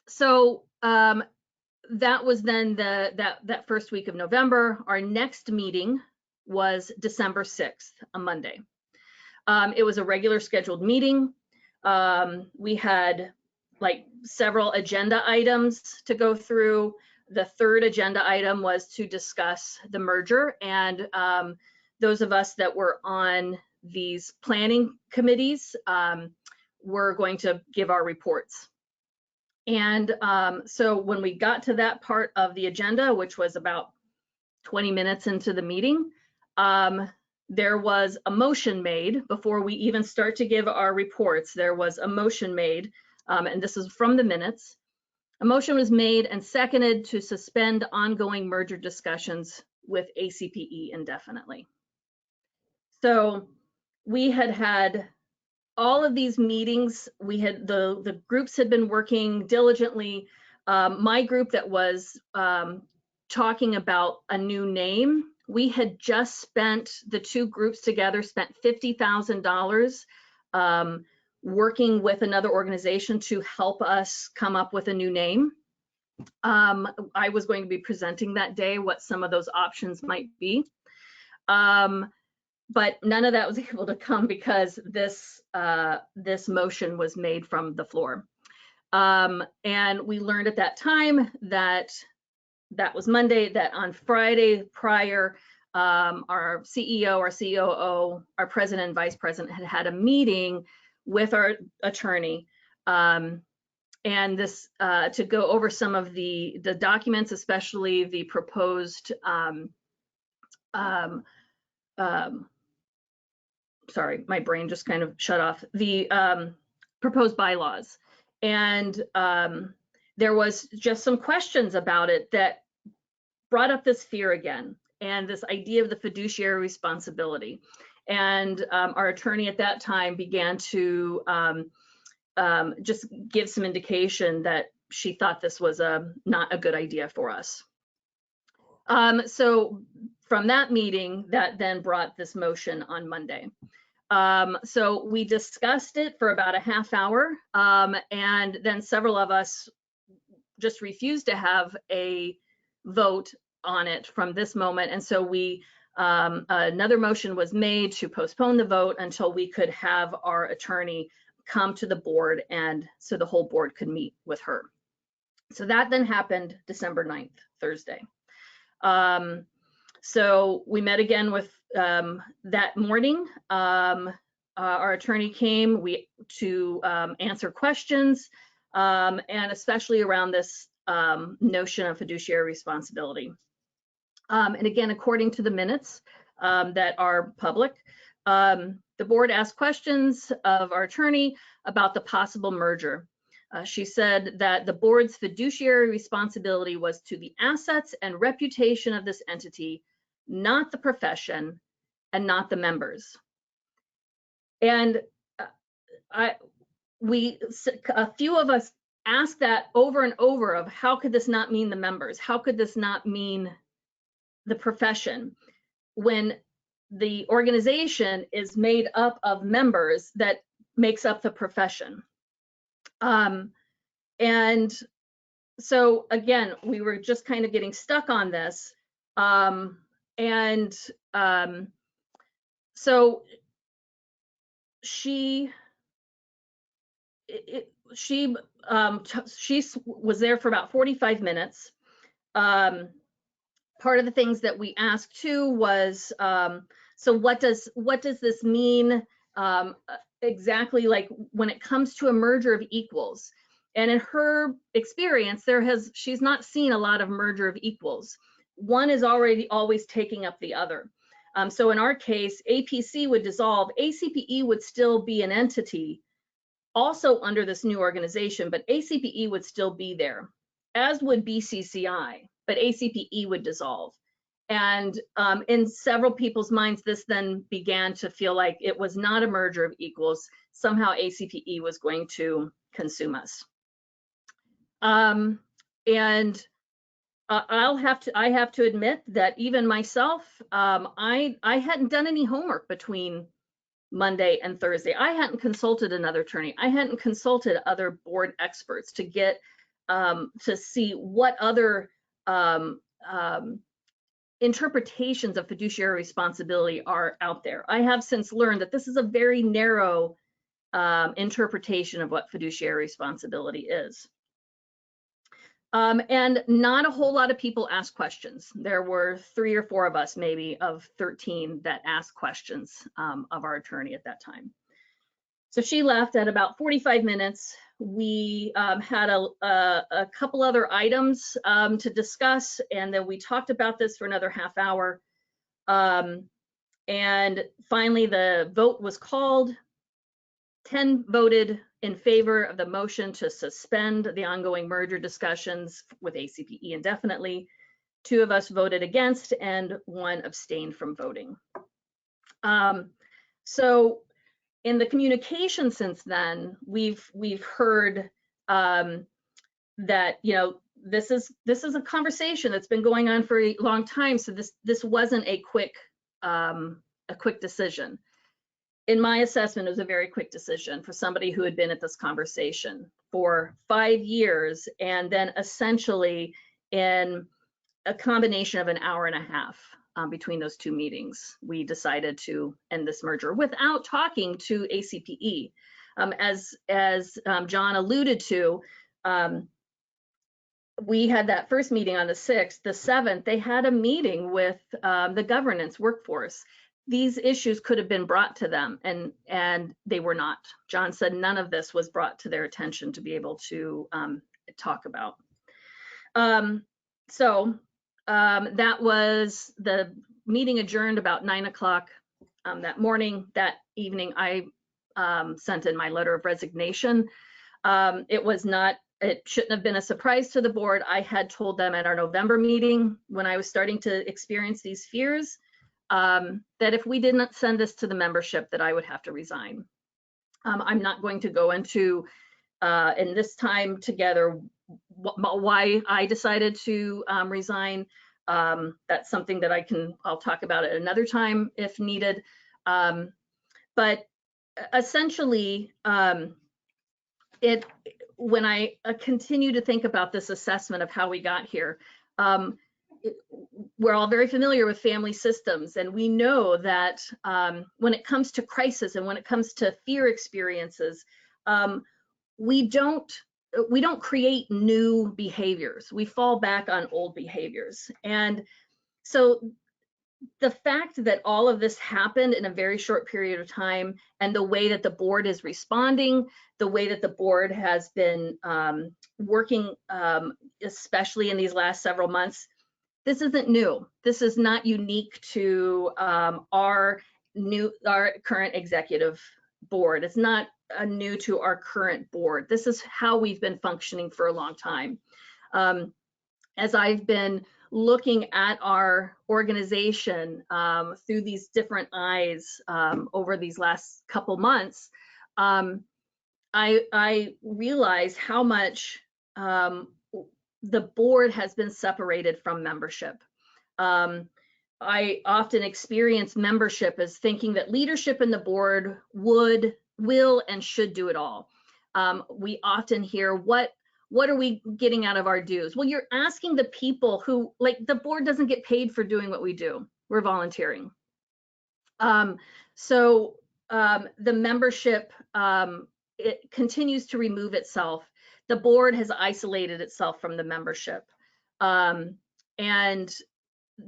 So that was then that first week of November. Our next meeting was December 6th, a Monday. It was a regular scheduled meeting. We had like several agenda items to go through. The third agenda item was to discuss the merger, and those of us that were on these planning committees were going to give our reports. And so when we got to that part of the agenda, which was about 20 minutes into the meeting, there was a motion made before we even start to give our reports. There was a motion made, and this is from the minutes. A motion was made and seconded to suspend ongoing merger discussions with ACPE indefinitely. So we had all of these meetings. We had the groups had been working diligently. My group that was talking about a new name, we had just spent, the two groups together spent $50,000 working with another organization to help us come up with a new name. I was going to be presenting that day what some of those options might be. But none of that was able to come because this motion was made from the floor. And we learned at that time that was Monday, that on Friday prior, our CEO, our COO, our president and vice president had a meeting with our attorney, and this to go over some of the documents, especially the proposed sorry, my brain just kind of shut off, the proposed bylaws. And there was just some questions about it that brought up this fear again and this idea of the fiduciary responsibility. And our attorney at that time began to just give some indication that she thought this was not a good idea for us. So from that meeting, that then brought this motion on Monday. So we discussed it for about a half hour, and then several of us just refused to have a vote on it from this moment. And so we another motion was made to postpone the vote until we could have our attorney come to the board, and so the whole board could meet with her. So that then happened December 9th, Thursday. So we met again with that morning. Our attorney came to answer questions, and especially around this notion of fiduciary responsibility. And again, according to the minutes that are public, the board asked questions of our attorney about the possible merger. She said that the board's fiduciary responsibility was to the assets and reputation of this entity, not the profession and not the members. And a few of us asked that over and over of how could this not mean the members? How could this not mean the profession when the organization is made up of members that makes up the profession? And so again, we were just kind of getting stuck on this. So she was there for about 45 minutes. Part of the things that we asked too was, so what does this mean exactly, like when it comes to a merger of equals? And in her experience, she's not seen a lot of merger of equals. One is always taking up the other. So in our case, APC would dissolve, ACPE would still be an entity also under this new organization, but ACPE would still be there, as would BCCI, but ACPE would dissolve. And in several people's minds, this then began to feel like it was not a merger of equals. Somehow ACPE was going to consume us. I have to admit that even myself, I hadn't done any homework between Monday and Thursday. I hadn't consulted another attorney. I hadn't consulted other board experts to get to see what other interpretations of fiduciary responsibility are out there. I have since learned that this is a very narrow interpretation of what fiduciary responsibility is. And not a whole lot of people asked questions. There were 3 or 4 of us, maybe, of 13 that asked questions of our attorney at that time. So she left at about 45 minutes. We had a couple other items to discuss, and then we talked about this for another half hour. And finally, the vote was called. 10 voted in favor of the motion to suspend the ongoing merger discussions with ACPE indefinitely. 2 of us voted against, and 1 abstained from voting. So in the communication since then, we've heard that, you know, this is a conversation that's been going on for a long time. So this wasn't a quick decision. In my assessment, it was a very quick decision for somebody who had been at this conversation for 5 years, and then essentially in a combination of an hour and a half between those 2 meetings, we decided to end this merger without talking to ACPE. As John alluded to, we had that first meeting on the 6th. The 7th, they had a meeting with the governance workforce. These issues could have been brought to them, and they were not. John said none of this was brought to their attention to be able to talk about. So that was the meeting adjourned about 9 o'clock that morning. That evening, I sent in my letter of resignation. It was not it shouldn't have been a surprise to the board. I had told them at our November meeting, when I was starting to experience these fears, that if we did not send this to the membership, that I would have to resign. I'm not going to go into, in this time together, why I decided to resign. That's something that I'll talk about at another time if needed. But essentially, when I continue to think about this assessment of how we got here, we're all very familiar with family systems, and we know that when it comes to crisis and when it comes to fear experiences, we don't create new behaviors. We fall back on old behaviors. And so the fact that all of this happened in a very short period of time, and the way that the board is responding, the way that the board has been working, especially in these last several months, this isn't new. This is not unique to our current executive board. It's not new to our current board. This is how we've been functioning for a long time. As I've been looking at our organization through these different eyes over these last couple months, I realize how much the board has been separated from membership. I often experience membership as thinking that leadership in the board will and should do it all. We often hear, what are we getting out of our dues? Well, you're asking the people who, like, the board doesn't get paid for doing what we do. We're volunteering. So the membership, it continues to remove itself. The board has isolated itself from the membership. And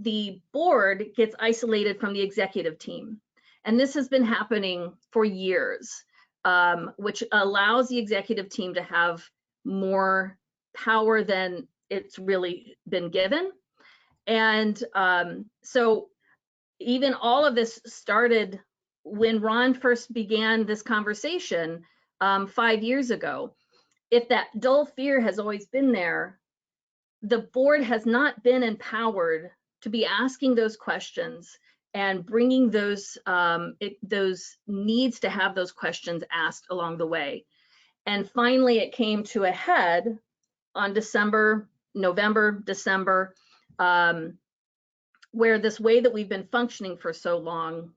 the board gets isolated from the executive team. And this has been happening for years, which allows the executive team to have more power than it's really been given. And so even all of this started when Ron first began this conversation 5 years ago. If that dull fear has always been there, the board has not been empowered to be asking those questions and bringing those needs to have those questions asked along the way. And finally, it came to a head on November, December, where this way that we've been functioning for so long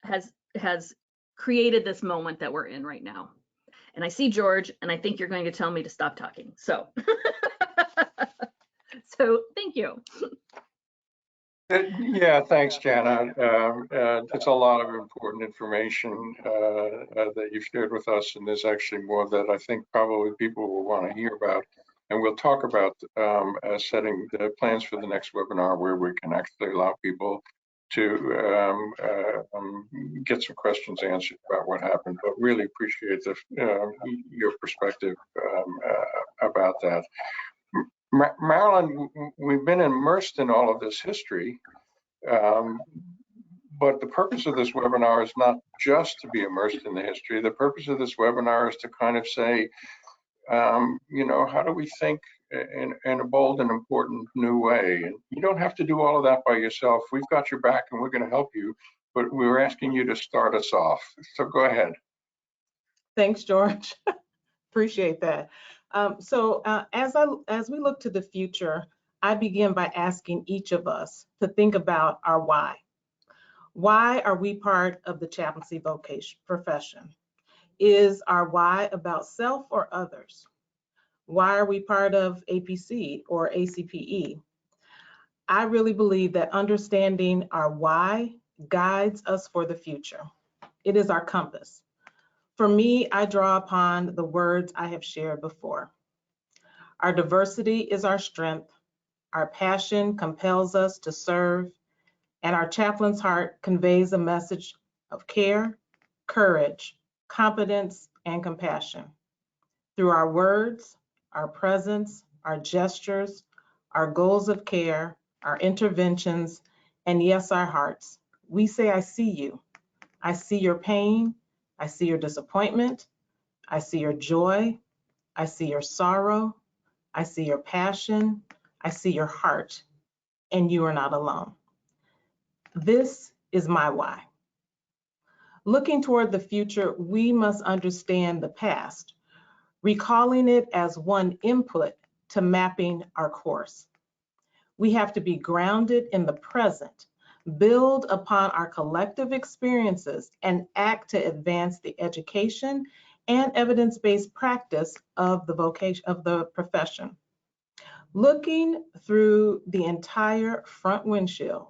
has created this moment that we're in right now. And I see George, and I think you're going to tell me to stop talking. So, so thank you. Yeah, thanks, Jana. It's a lot of important information that you've shared with us, and there's actually more that I think probably people will want to hear about. And we'll talk about setting the plans for the next webinar, where we can actually allow people to get some questions answered about what happened. But really appreciate your perspective about that. Marilyn, we've been immersed in all of this history, but the purpose of this webinar is not just to be immersed in the history. The purpose of this webinar is to kind of say, you know, how do we think in a bold and important new way? And you don't have to do all of that by yourself. We've got your back and we're going to help you, but we're asking you to start us off. So go ahead. Thanks, George. Appreciate that. As we look to the future, I begin by asking each of us to think about our why. Why are we part of the chaplaincy vocation profession? Is our why about self or others? Why are we part of APC or ACPE? I really believe that understanding our why guides us for the future. It is our compass. For me, I draw upon the words I have shared before. Our diversity is our strength. Our passion compels us to serve, and our chaplain's heart conveys a message of care, courage, competence, and compassion. Through our words, our presence, our gestures, our goals of care, our interventions, and yes, our hearts, we say, I see you. I see your pain. I see your disappointment. I see your joy. I see your sorrow. I see your passion. I see your heart, and you are not alone. This is my why. Looking toward the future, we must understand the past, recalling it as one input to mapping our course. We have to be grounded in the present, build upon our collective experiences, and act to advance the education and evidence-based practice of the profession. Looking through the entire front windshield,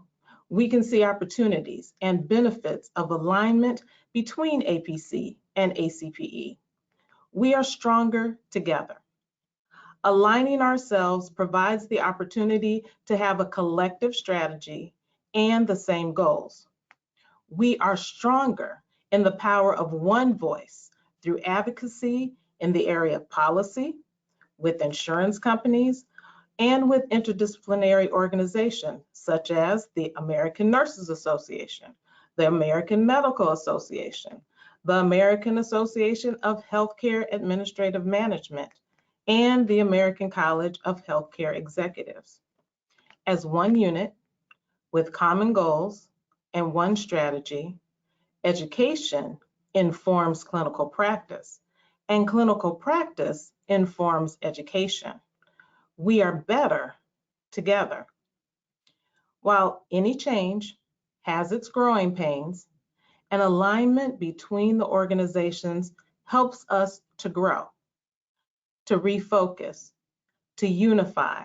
we can see opportunities and benefits of alignment between APC and ACPE. We are stronger together. Aligning ourselves provides the opportunity to have a collective strategy and the same goals. We are stronger in the power of one voice through advocacy in the area of policy, with insurance companies, and with interdisciplinary organizations such as the American Nurses Association, the American Medical Association, the American Association of Healthcare Administrative Management, and the American College of Healthcare Executives. As one unit with common goals and one strategy, education informs clinical practice, and clinical practice informs education. We are better together. While any change has its growing pains, an alignment between the organizations helps us to grow, to refocus, to unify,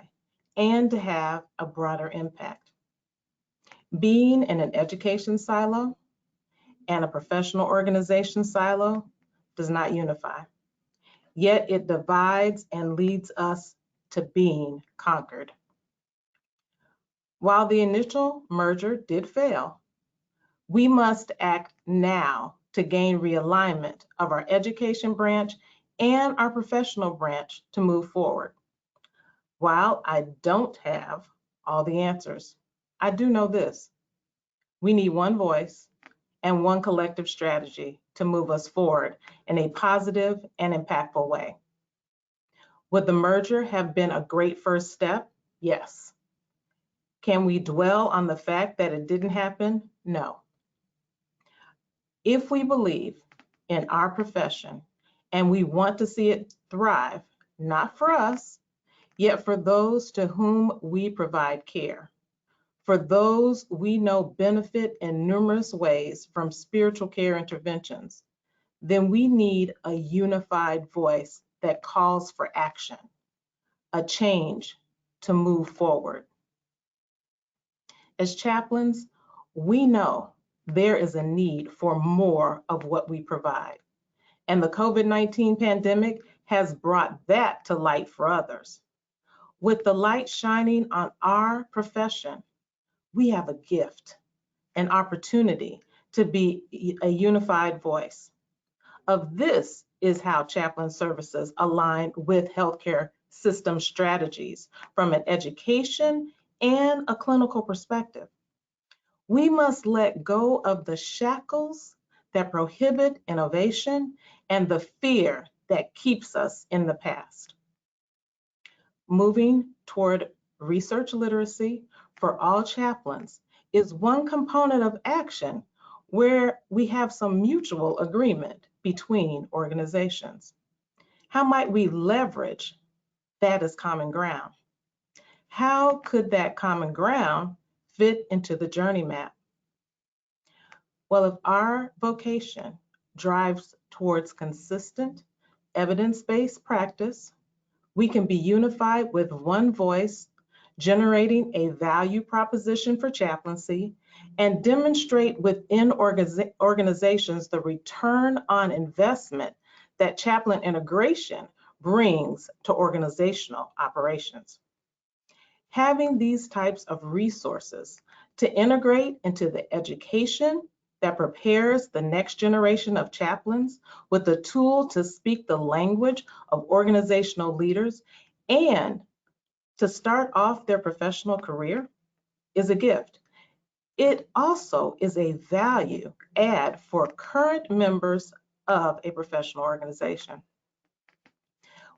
and to have a broader impact. Being in an education silo and a professional organization silo does not unify, yet it divides and leads us to being conquered. While the initial merger did fail, we must act now to gain realignment of our education branch and our professional branch to move forward. While I don't have all the answers, I do know this: we need one voice and one collective strategy to move us forward in a positive and impactful way. Would the merger have been a great first step? Yes. Can we dwell on the fact that it didn't happen? No. If we believe in our profession and we want to see it thrive, not for us, yet for those to whom we provide care, for those we know benefit in numerous ways from spiritual care interventions, then we need a unified voice that calls for action, a change to move forward. As chaplains, we know there is a need for more of what we provide, and the COVID-19 pandemic has brought that to light for others. With the light shining on our profession, we have a gift, an opportunity to be a unified voice. Of this is how chaplain services align with healthcare system strategies from an education and a clinical perspective. We must let go of the shackles that prohibit innovation and the fear that keeps us in the past. Moving toward research literacy for all chaplains is one component of action where we have some mutual agreement between organizations. How might we leverage that as common ground? How could that common ground fit into the journey map? Well, if our vocation drives towards consistent, evidence-based practice, we can be unified with one voice, generating a value proposition for chaplaincy, and demonstrate within organizations the return on investment that chaplain integration brings to organizational operations. Having these types of resources to integrate into the education that prepares the next generation of chaplains with a tool to speak the language of organizational leaders and to start off their professional career is a gift. It also is a value add for current members of a professional organization.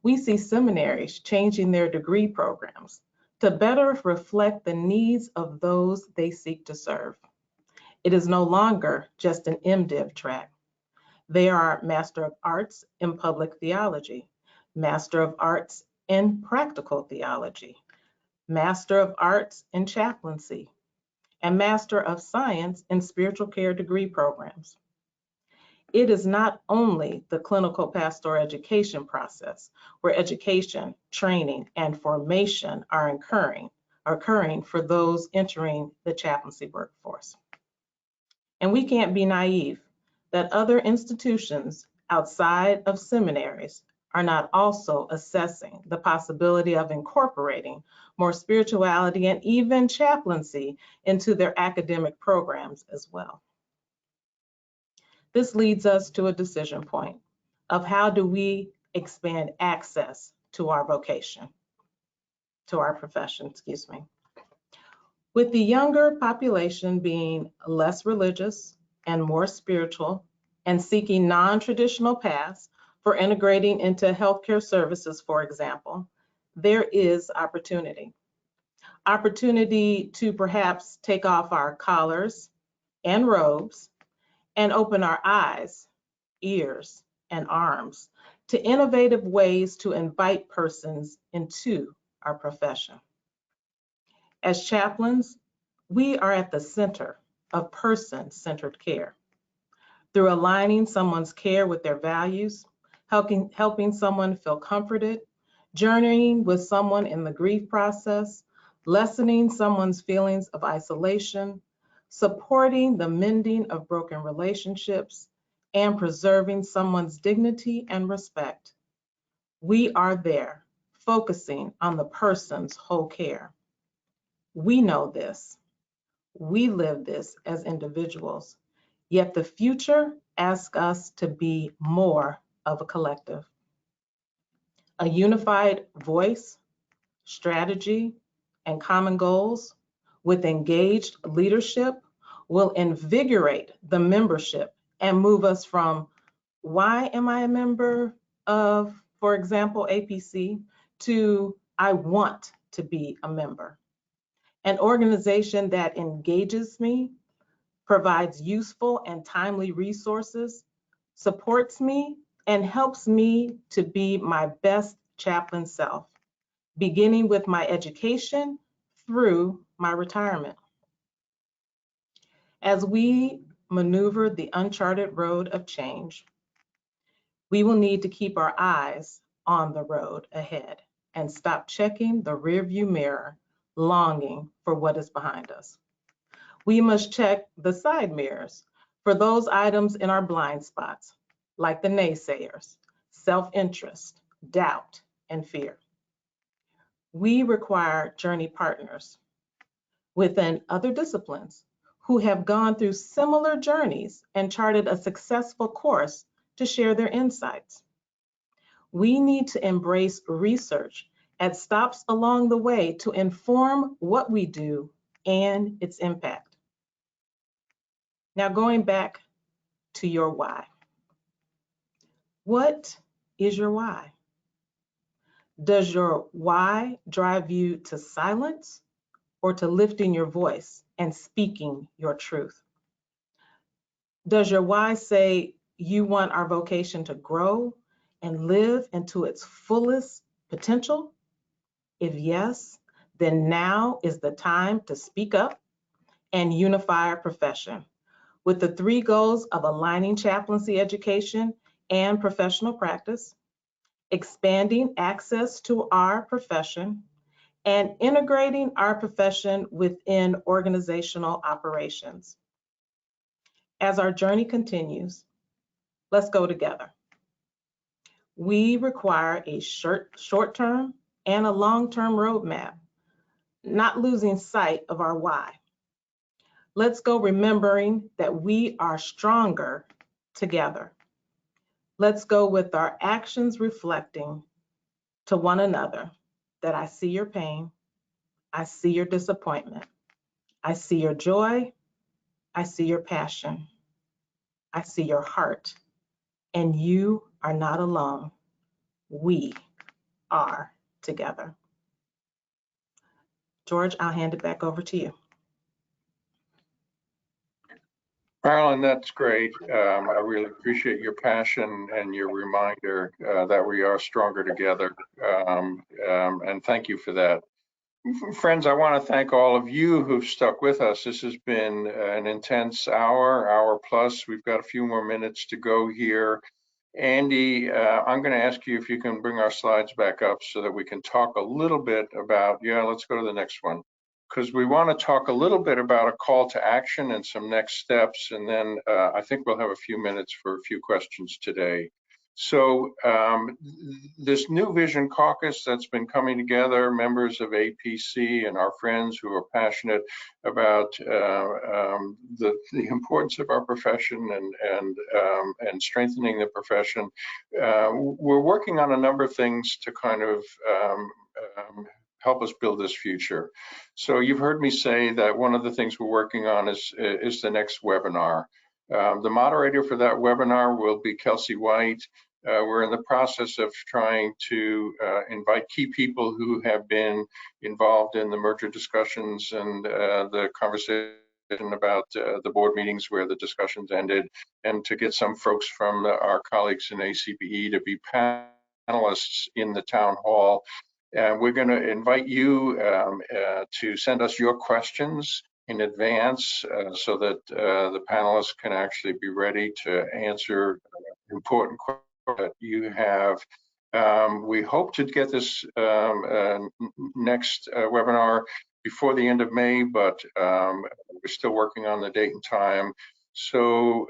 We see seminaries changing their degree programs to better reflect the needs of those they seek to serve. It is no longer just an MDiv track. They are Master of Arts in Public Theology, Master of Arts in Practical Theology, Master of Arts in Chaplaincy, and Master of Science in Spiritual Care degree programs. It is not only the clinical pastoral education process where education, training, and formation are occurring for those entering the chaplaincy workforce. And we can't be naive that other institutions outside of seminaries are not also assessing the possibility of incorporating more spirituality and even chaplaincy into their academic programs as well. This leads us to a decision point of how do we expand access to our vocation, to our profession, excuse me. With the younger population being less religious and more spiritual and seeking non-traditional paths for integrating into healthcare services, for example, there is opportunity. Opportunity to perhaps take off our collars and robes and open our eyes, ears, and arms to innovative ways to invite persons into our profession. As chaplains, we are at the center of person-centered care. Through aligning someone's care with their values, helping someone feel comforted, journeying with someone in the grief process, lessening someone's feelings of isolation, supporting the mending of broken relationships, and preserving someone's dignity and respect. We are there, focusing on the person's whole care. We know this. We live this as individuals, yet the future asks us to be more of a collective. A unified voice, strategy, and common goals with engaged leadership will invigorate the membership and move us from why am I a member of, for example, APC, to I want to be a member. An organization that engages me, provides useful and timely resources, supports me, and helps me to be my best chaplain self, beginning with my education through my retirement. As we maneuver the uncharted road of change, we will need to keep our eyes on the road ahead and stop checking the rearview mirror, longing for what is behind us. We must check the side mirrors for those items in our blind spots, like the naysayers, self-interest, doubt, and fear. We require journey partners within other disciplines who have gone through similar journeys and charted a successful course to share their insights. We need to embrace research at stops along the way to inform what we do and its impact. Now, going back to your why. What is your why? Does your why drive you to silence or to lifting your voice and speaking your truth? Does your why say you want our vocation to grow and live into its fullest potential? If yes, then now is the time to speak up and unify our profession with the 3 goals of aligning chaplaincy education and professional practice, expanding access to our profession, and integrating our profession within organizational operations. As our journey continues, let's go together. We require a short-term and a long-term roadmap, not losing sight of our why. Let's go remembering that we are stronger together. Let's go with our actions reflecting to one another that I see your pain, I see your disappointment, I see your joy, I see your passion, I see your heart, and you are not alone. We are together. George, I'll hand it back over to you. Marilyn, that's great. I really appreciate your passion and your reminder that we are stronger together. And thank you for that. Friends, I want to thank all of you who've stuck with us. This has been an intense hour plus. We've got a few more minutes to go here. Andy, I'm going to ask you if you can bring our slides back up so that we can talk a little bit about, let's go to the next one, because we want to talk a little bit about a call to action and some next steps. And then I think we'll have a few minutes for a few questions today. So this New Vision Caucus that's been coming together, members of APC and our friends who are passionate about the importance of our profession and strengthening the profession. We're working on a number of things to kind of help us build this future. So you've heard me say that one of the things we're working on is the next webinar. The moderator for that webinar will be Kelsey White. We're in the process of trying to invite key people who have been involved in the merger discussions and the conversation about the board meetings where the discussions ended, and to get some folks from our colleagues in ACPE to be panelists in the town hall. We're going to invite you to send us your questions in advance so that the panelists can actually be ready to answer important questions that you have. We hope to get this next webinar before the end of May, but we're still working on the date and time. So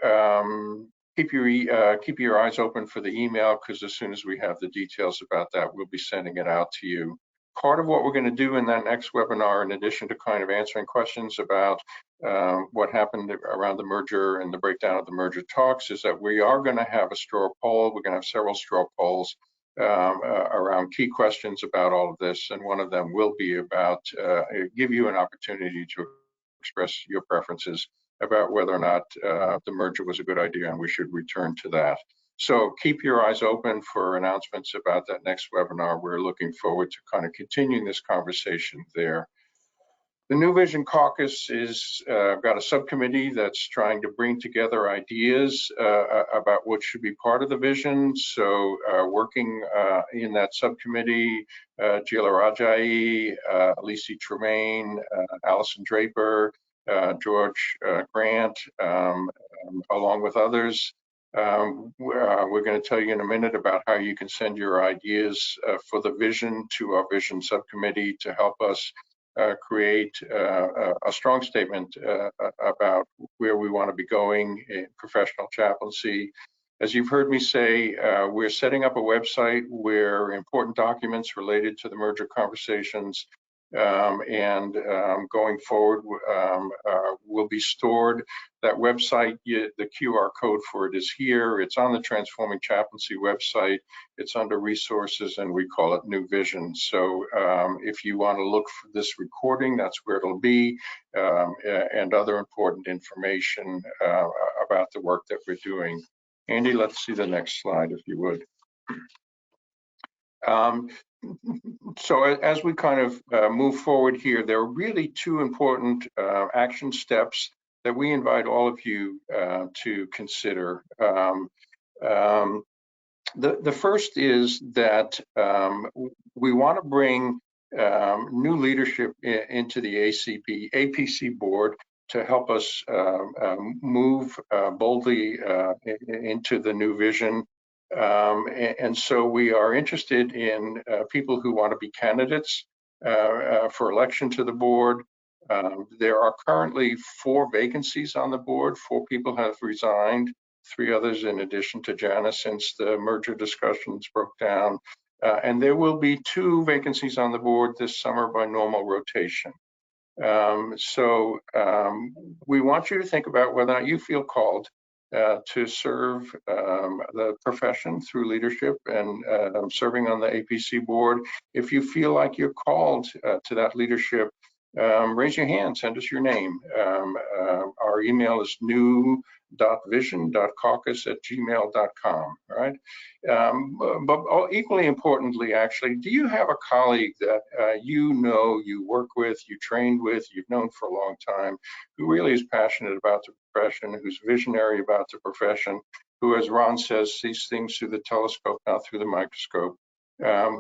keep your eyes open for the email, because as soon as we have the details about that, we'll be sending it out to you. Part of what we're going to do in that next webinar, in addition to kind of answering questions about what happened around the merger and the breakdown of the merger talks, is that we are going to have a straw poll. We're going to have several straw polls around key questions about all of this, and one of them will be about give you an opportunity to express your preferences about whether or not the merger was a good idea and we should return to that. So keep your eyes open for announcements about that next webinar. We're looking forward to kind of continuing this conversation there. The New Vision Caucus is got a subcommittee that's trying to bring together ideas about what should be part of the vision. So working in that subcommittee, Gila Rajai, Lisi Tremaine, Allison Draper, George Grant, along with others. We're going to tell you in a minute about how you can send your ideas for the vision to our vision subcommittee to help us create a strong statement about where we want to be going in professional chaplaincy. As you've heard me say, we're setting up a website where important documents related to the merger conversations and going forward will be stored. That website, the QR code for it is here. It's on the Transforming Chaplaincy website. It's under resources, and we call it New Vision. So if you want to look for this recording, that's where it'll be, and other important information about the work that we're doing. Andy, let's see the next slide, if you would. So as we kind of move forward here, there are really two important action steps that we invite all of you to consider. The first is that we want to bring new leadership into the APC board to help us move boldly into the new vision. And so we are interested in people who want to be candidates for election to the board. There are currently 4 vacancies on the board. 4 people have resigned, 3 others in addition to Jana since the merger discussions broke down. And there will be 2 vacancies on the board this summer by normal rotation. So we want you to think about whether or not you feel called to serve the profession through leadership and serving on the APC board. If you feel like you're called to that leadership, raise your hand, send us your name. Our email is vision.caucus@gmail.com, right? But equally importantly, actually, do you have a colleague that you work with, you trained with, you've known for a long time, who really is passionate about the profession, who's visionary about the profession, who, as Ron says, sees things through the telescope, not through the microscope,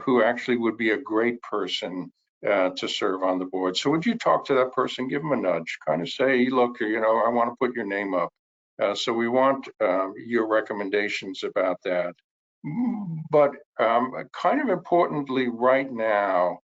who actually would be a great person to serve on the board? So would you talk to that person, give them a nudge, kind of say, look, I want to put your name up. So we want your recommendations about that. But kind of importantly right now,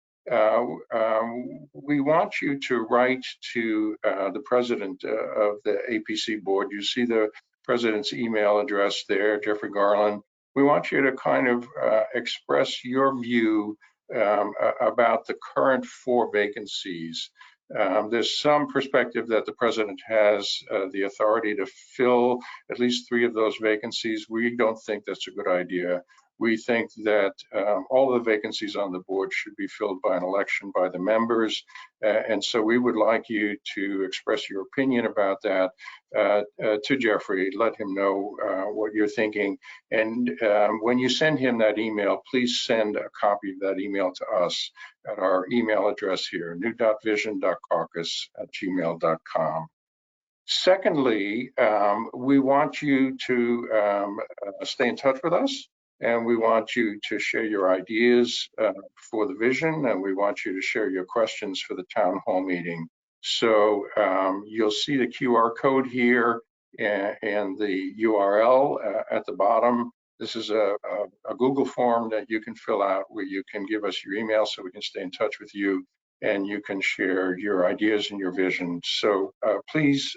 we want you to write to the president of the APC board. You see the president's email address there, Jeffrey Garland. We want you to kind of express your view about the current 4 vacancies. There's some perspective that the president has the authority to fill at least 3 of those vacancies. We don't think that's a good idea. We think that all the vacancies on the board should be filled by an election by the members. And so we would like you to express your opinion about that to Jeffrey. Let him know what you're thinking. And when you send him that email, please send a copy of that email to us at our email address here, new.vision.caucus@gmail.com. Secondly, we want you to stay in touch with us, and we want you to share your ideas for the vision, and we want you to share your questions for the town hall meeting. So you'll see the QR code here and the URL at the bottom. This is a Google form that you can fill out where you can give us your email so we can stay in touch with you, and you can share your ideas and your vision. So please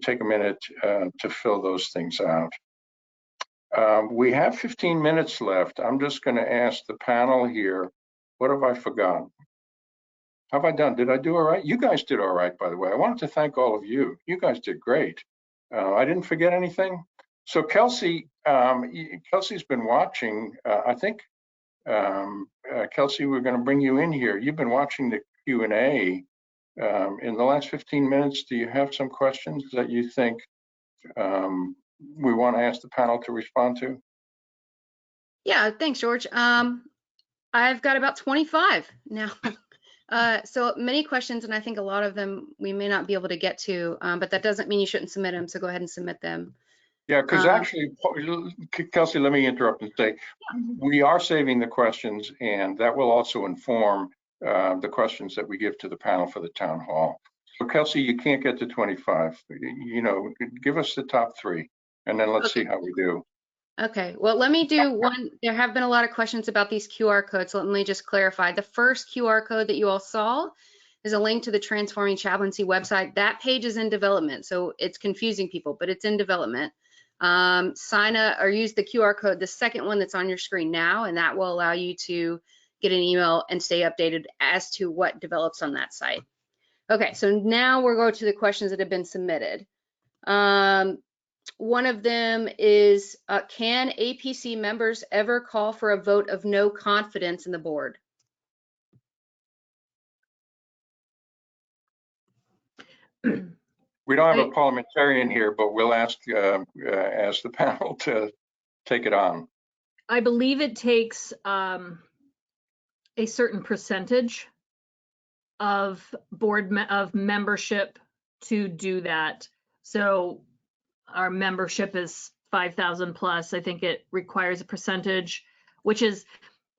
take a minute to fill those things out. We have 15 minutes left. I'm just going to ask the panel here, what have I forgotten? Have I done? Did I do all right? You guys did all right, by the way. I wanted to thank all of you. You guys did great. I didn't forget anything. So Kelsey's been watching. I think, Kelsey, we're going to bring you in here. You've been watching the Q&A. In the last 15 minutes, do you have some questions that you think we want to ask the panel to respond to? Yeah, thanks, George. I've got about 25 now. So many questions, and I think a lot of them we may not be able to get to, but that doesn't mean you shouldn't submit them. So go ahead and submit them. Yeah, because actually, Kelsey, let me interrupt and say, we are saving the questions, and that will also inform the questions that we give to the panel for the town hall. So Kelsey, you can't get to 25. Give us the top 3, and then let's see how we do. Okay, well, let me do one. There have been a lot of questions about these QR codes, so let me just clarify. The first QR code that you all saw is a link to the Transforming Chaplaincy website. That page is in development, so it's confusing people, but it's in development. Sign up or use the QR code, the second one that's on your screen now, and that will allow you to get an email and stay updated as to what develops on that site. Okay, so now we'll go to the questions that have been submitted. One of them is, can APC members ever call for a vote of no confidence in the board? We don't have a parliamentarian here, but we'll ask the panel to take it on. I believe it takes a certain percentage of of membership to do that. So our membership is 5,000 plus. I think it requires a percentage, which is,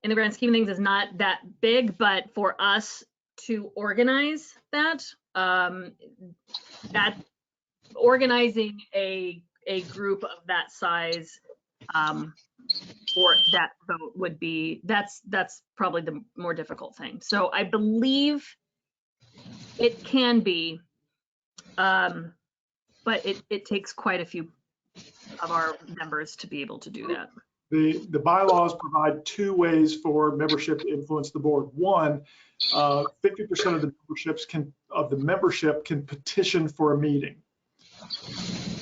in the grand scheme of things, is not that big, but for us to organize that, organizing a group of that size for that vote would be, that's probably the more difficult thing. So I believe it can be, but it takes quite a few of our members to be able to do that. The bylaws provide 2 ways for membership to influence the board. One, 50% of the membership can petition for a meeting.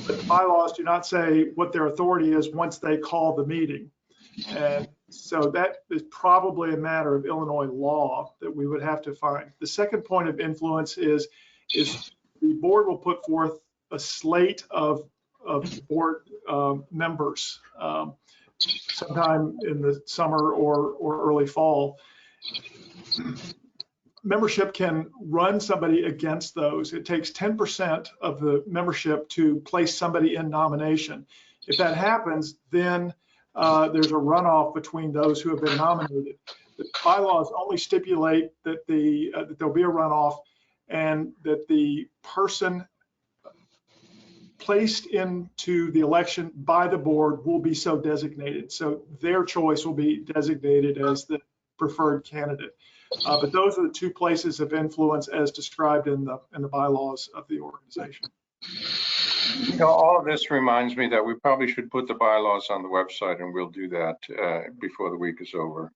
But the bylaws do not say what their authority is once they call the meeting. And so that is probably a matter of Illinois law that we would have to find. The second point of influence is the board will put forth a slate of board members sometime in the summer or early fall. Membership can run somebody against those. It takes 10% of the membership to place somebody in nomination. If that happens, then there's a runoff between those who have been nominated. The bylaws only stipulate that that there'll be a runoff and that the person placed into the election by the board will be so designated. So their choice will be designated as the preferred candidate. But those are the two places of influence as described in the bylaws of the organization. You know, all of this reminds me that we probably should put the bylaws on the website, and we'll do that before the week is over.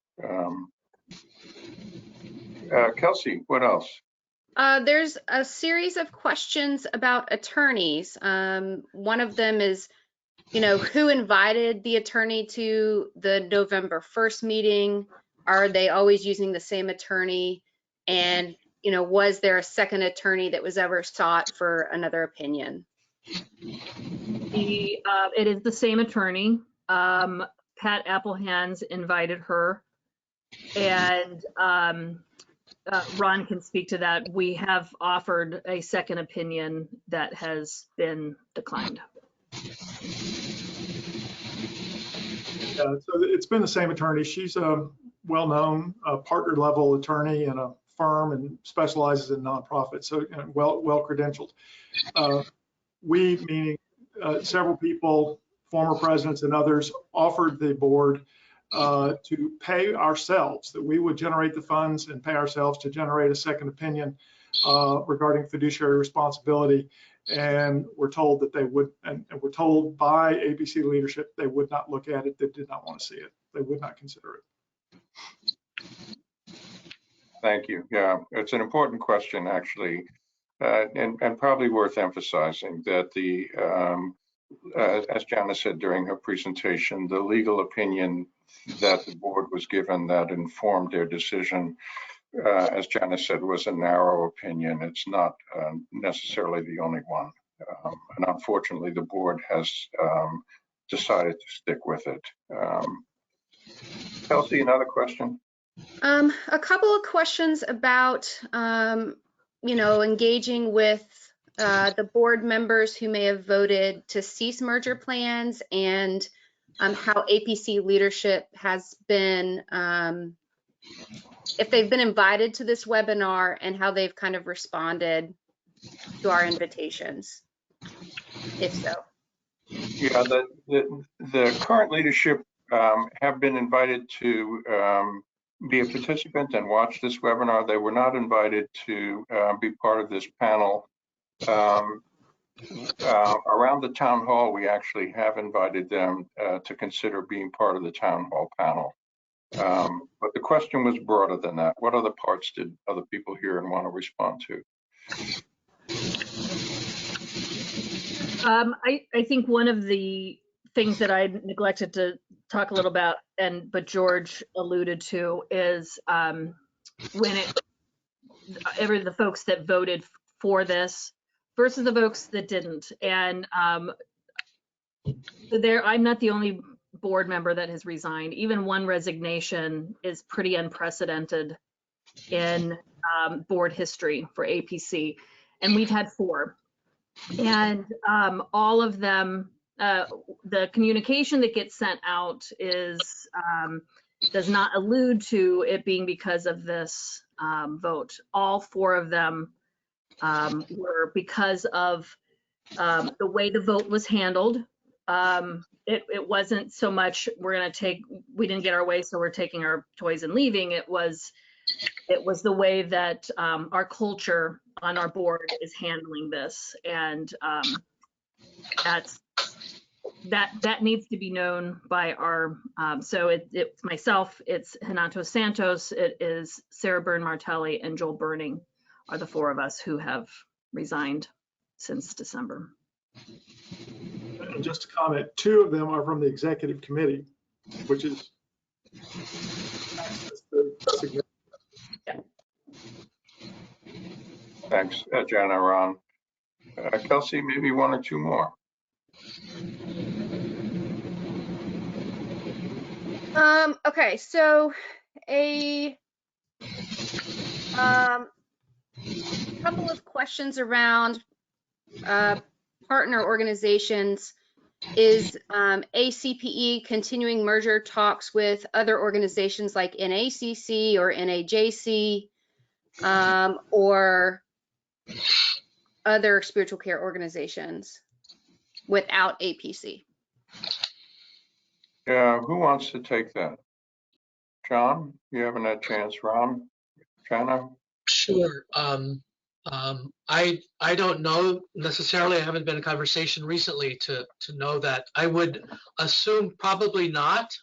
Kelsey, what else? There's a series of questions about attorneys. One of them is, who invited the attorney to the November 1st meeting? Are they always using the same attorney? And, was there a second attorney that was ever sought for another opinion? It is the same attorney. Pat Applehands invited her, and Ron can speak to that. We have offered a second opinion that has been declined. So it's been the same attorney. She's a well-known partner level attorney in a firm and specializes in nonprofits, so well credentialed. We, meaning several people, former presidents and others, offered the board to pay ourselves, that we would generate the funds and pay ourselves to generate a second opinion regarding fiduciary responsibility. And we're told that they would, and we're told by APC leadership, they would not look at it. They did not want to see it. They would not consider it. Thank you. Yeah, it's an important question, actually, and probably worth emphasizing that as Jana said during her presentation, the legal opinion that the board was given that informed their decision, as Jana said, was a narrow opinion. It's not necessarily the only one. And unfortunately, the board has decided to stick with it. Kelsey, another question? A couple of questions about, engaging with the board members who may have voted to cease merger plans, and how APC leadership has been, if they've been invited to this webinar, and how they've kind of responded to our invitations, if so. Yeah, the current leadership have been invited to be a participant and watch this webinar. They were not invited to be part of this panel. Around the town hall, we actually have invited them to consider being part of the town hall panel. But the question was broader than that. What other parts did other people hear and want to respond to? I think one of the things that I neglected to talk a little about, but George alluded to, is when the folks that voted for this versus the folks that didn't. And I'm not the only board member that has resigned. Even one resignation is pretty unprecedented in board history for APC. And we've had 4. And all of them, the communication that gets sent out does not allude to it being because of this vote. All 4 of them were because of the way the vote was handled. It wasn't so much we didn't get our way, so we're taking our toys and leaving. It was the way that our culture on our board is handling this, and that needs to be known by our. So it's myself, it's Renato Santos, it is Sarah Byrne Martelli, and Joel Burning are the 4 of us who have resigned since December. And just to comment, 2 of them are from the executive committee, which is significant. Yeah. Thanks, Jana. Ron? Kelsey, maybe one or two more. Okay, so a couple of questions around partner organizations. Is ACPE continuing merger talks with other organizations like NACC or NAJC or other spiritual care organizations without APC? Yeah, who wants to take that? John, you haven't had a chance. Ron, Jana? Sure. I don't know necessarily. I haven't been in conversation recently to know that. I would assume probably not.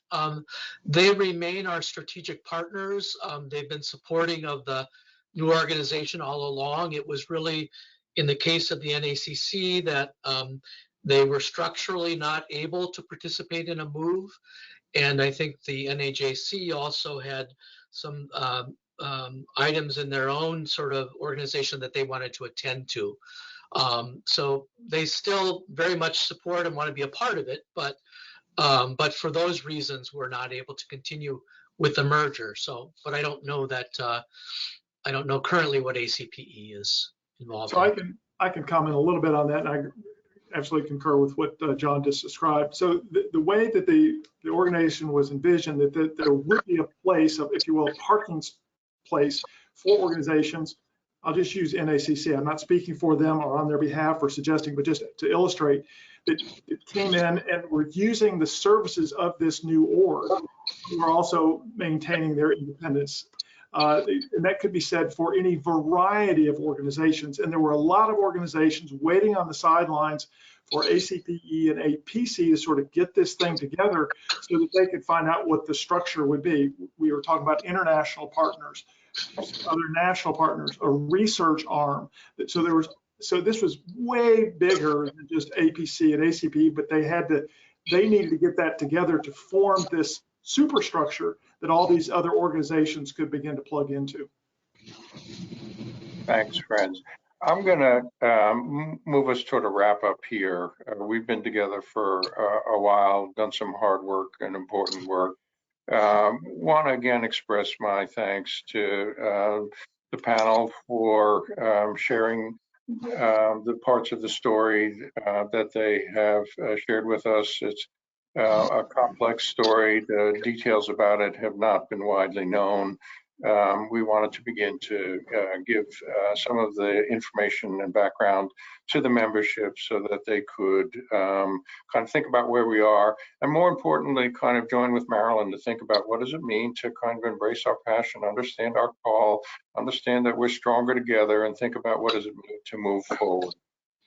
They remain our strategic partners. They've been supporting of the new organization all along. It was really in the case of the NACC that they were structurally not able to participate in a move. And I think the NAJC also had some items in their own sort of organization that they wanted to attend to. So they still very much support and want to be a part of it, but for those reasons, we're not able to continue with the merger. So, but I don't know that, I don't know currently what ACPE is involved So in. I can comment a little bit on that, and I absolutely concur with what John just described. So the way that the organization was envisioned, that there would be a place of, if you will, a parking place for organizations. I'll just use NACC. I'm not speaking for them or on their behalf or suggesting, but just to illustrate that it came in and we're using the services of this new org. We're also maintaining their independence. And that could be said for any variety of organizations. And there were a lot of organizations waiting on the sidelines for ACPE and APC to sort of get this thing together so that they could find out what the structure would be. We were talking about international partners, other national partners, a research arm. So this was way bigger than just APC and ACPE, but they needed to get that together to form this superstructure that all these other organizations could begin to plug into. Thanks, friends. I'm going to move us toward a wrap up here. We've been together for a while, done some hard work and important work. Want to again express my thanks to the panel for sharing the parts of the story that they have shared with us. It's a complex story. The details about it have not been widely known. We wanted to begin to give some of the information and background to the membership so that they could kind of think about where we are, and more importantly, kind of join with Marilyn to think about what does it mean to kind of embrace our passion, understand our call, understand that we're stronger together, and think about what does it mean to move forward.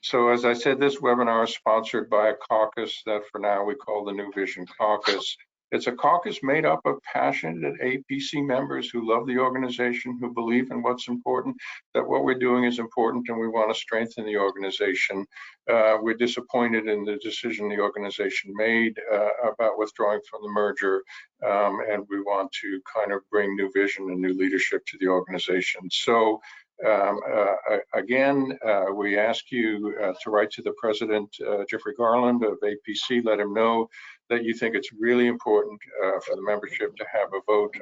So as I said, this webinar is sponsored by a caucus that for now we call the New Vision Caucus. It's a caucus made up of passionate APC members who love the organization, who believe in what's important, that what we're doing is important, and we want to strengthen the organization. We're disappointed in the decision the organization made about withdrawing from the merger, and we want to kind of bring new vision and new leadership to the organization. So again, we ask you to write to the president, Jeffrey Garland of APC, let him know that you think it's really important for the membership to have a vote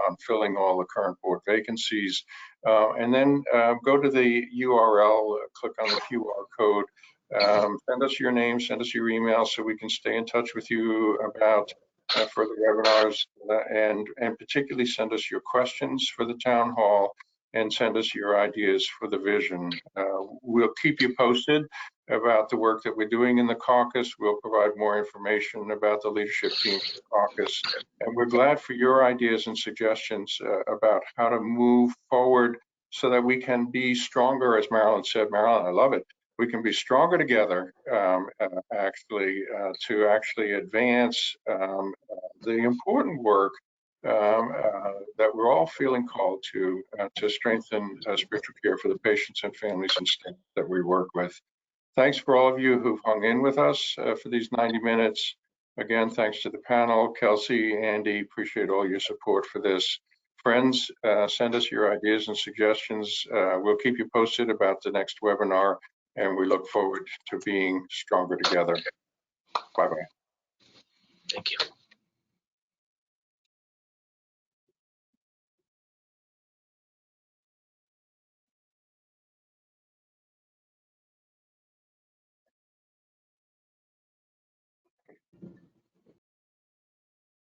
on filling all the current board vacancies. And then go to the URL, click on the QR code, send us your name, send us your email so we can stay in touch with you about further webinars, and particularly send us your questions for the town hall and send us your ideas for the vision. We'll keep you posted about the work that we're doing in the caucus. We'll provide more information about the leadership team for the caucus. And we're glad for your ideas and suggestions about how to move forward so that we can be stronger, as Marilyn said. Marilyn, I love it. We can be stronger together, to actually advance the important work that we're all feeling called to strengthen spiritual care for the patients and families and staff that we work with. Thanks for all of you who've hung in with us for these 90 minutes. Again, thanks to the panel, Kelsey, Andy, appreciate all your support for this. Friends, send us your ideas and suggestions. We'll keep you posted about the next webinar. and we look forward to being stronger together. Bye-bye. Thank you.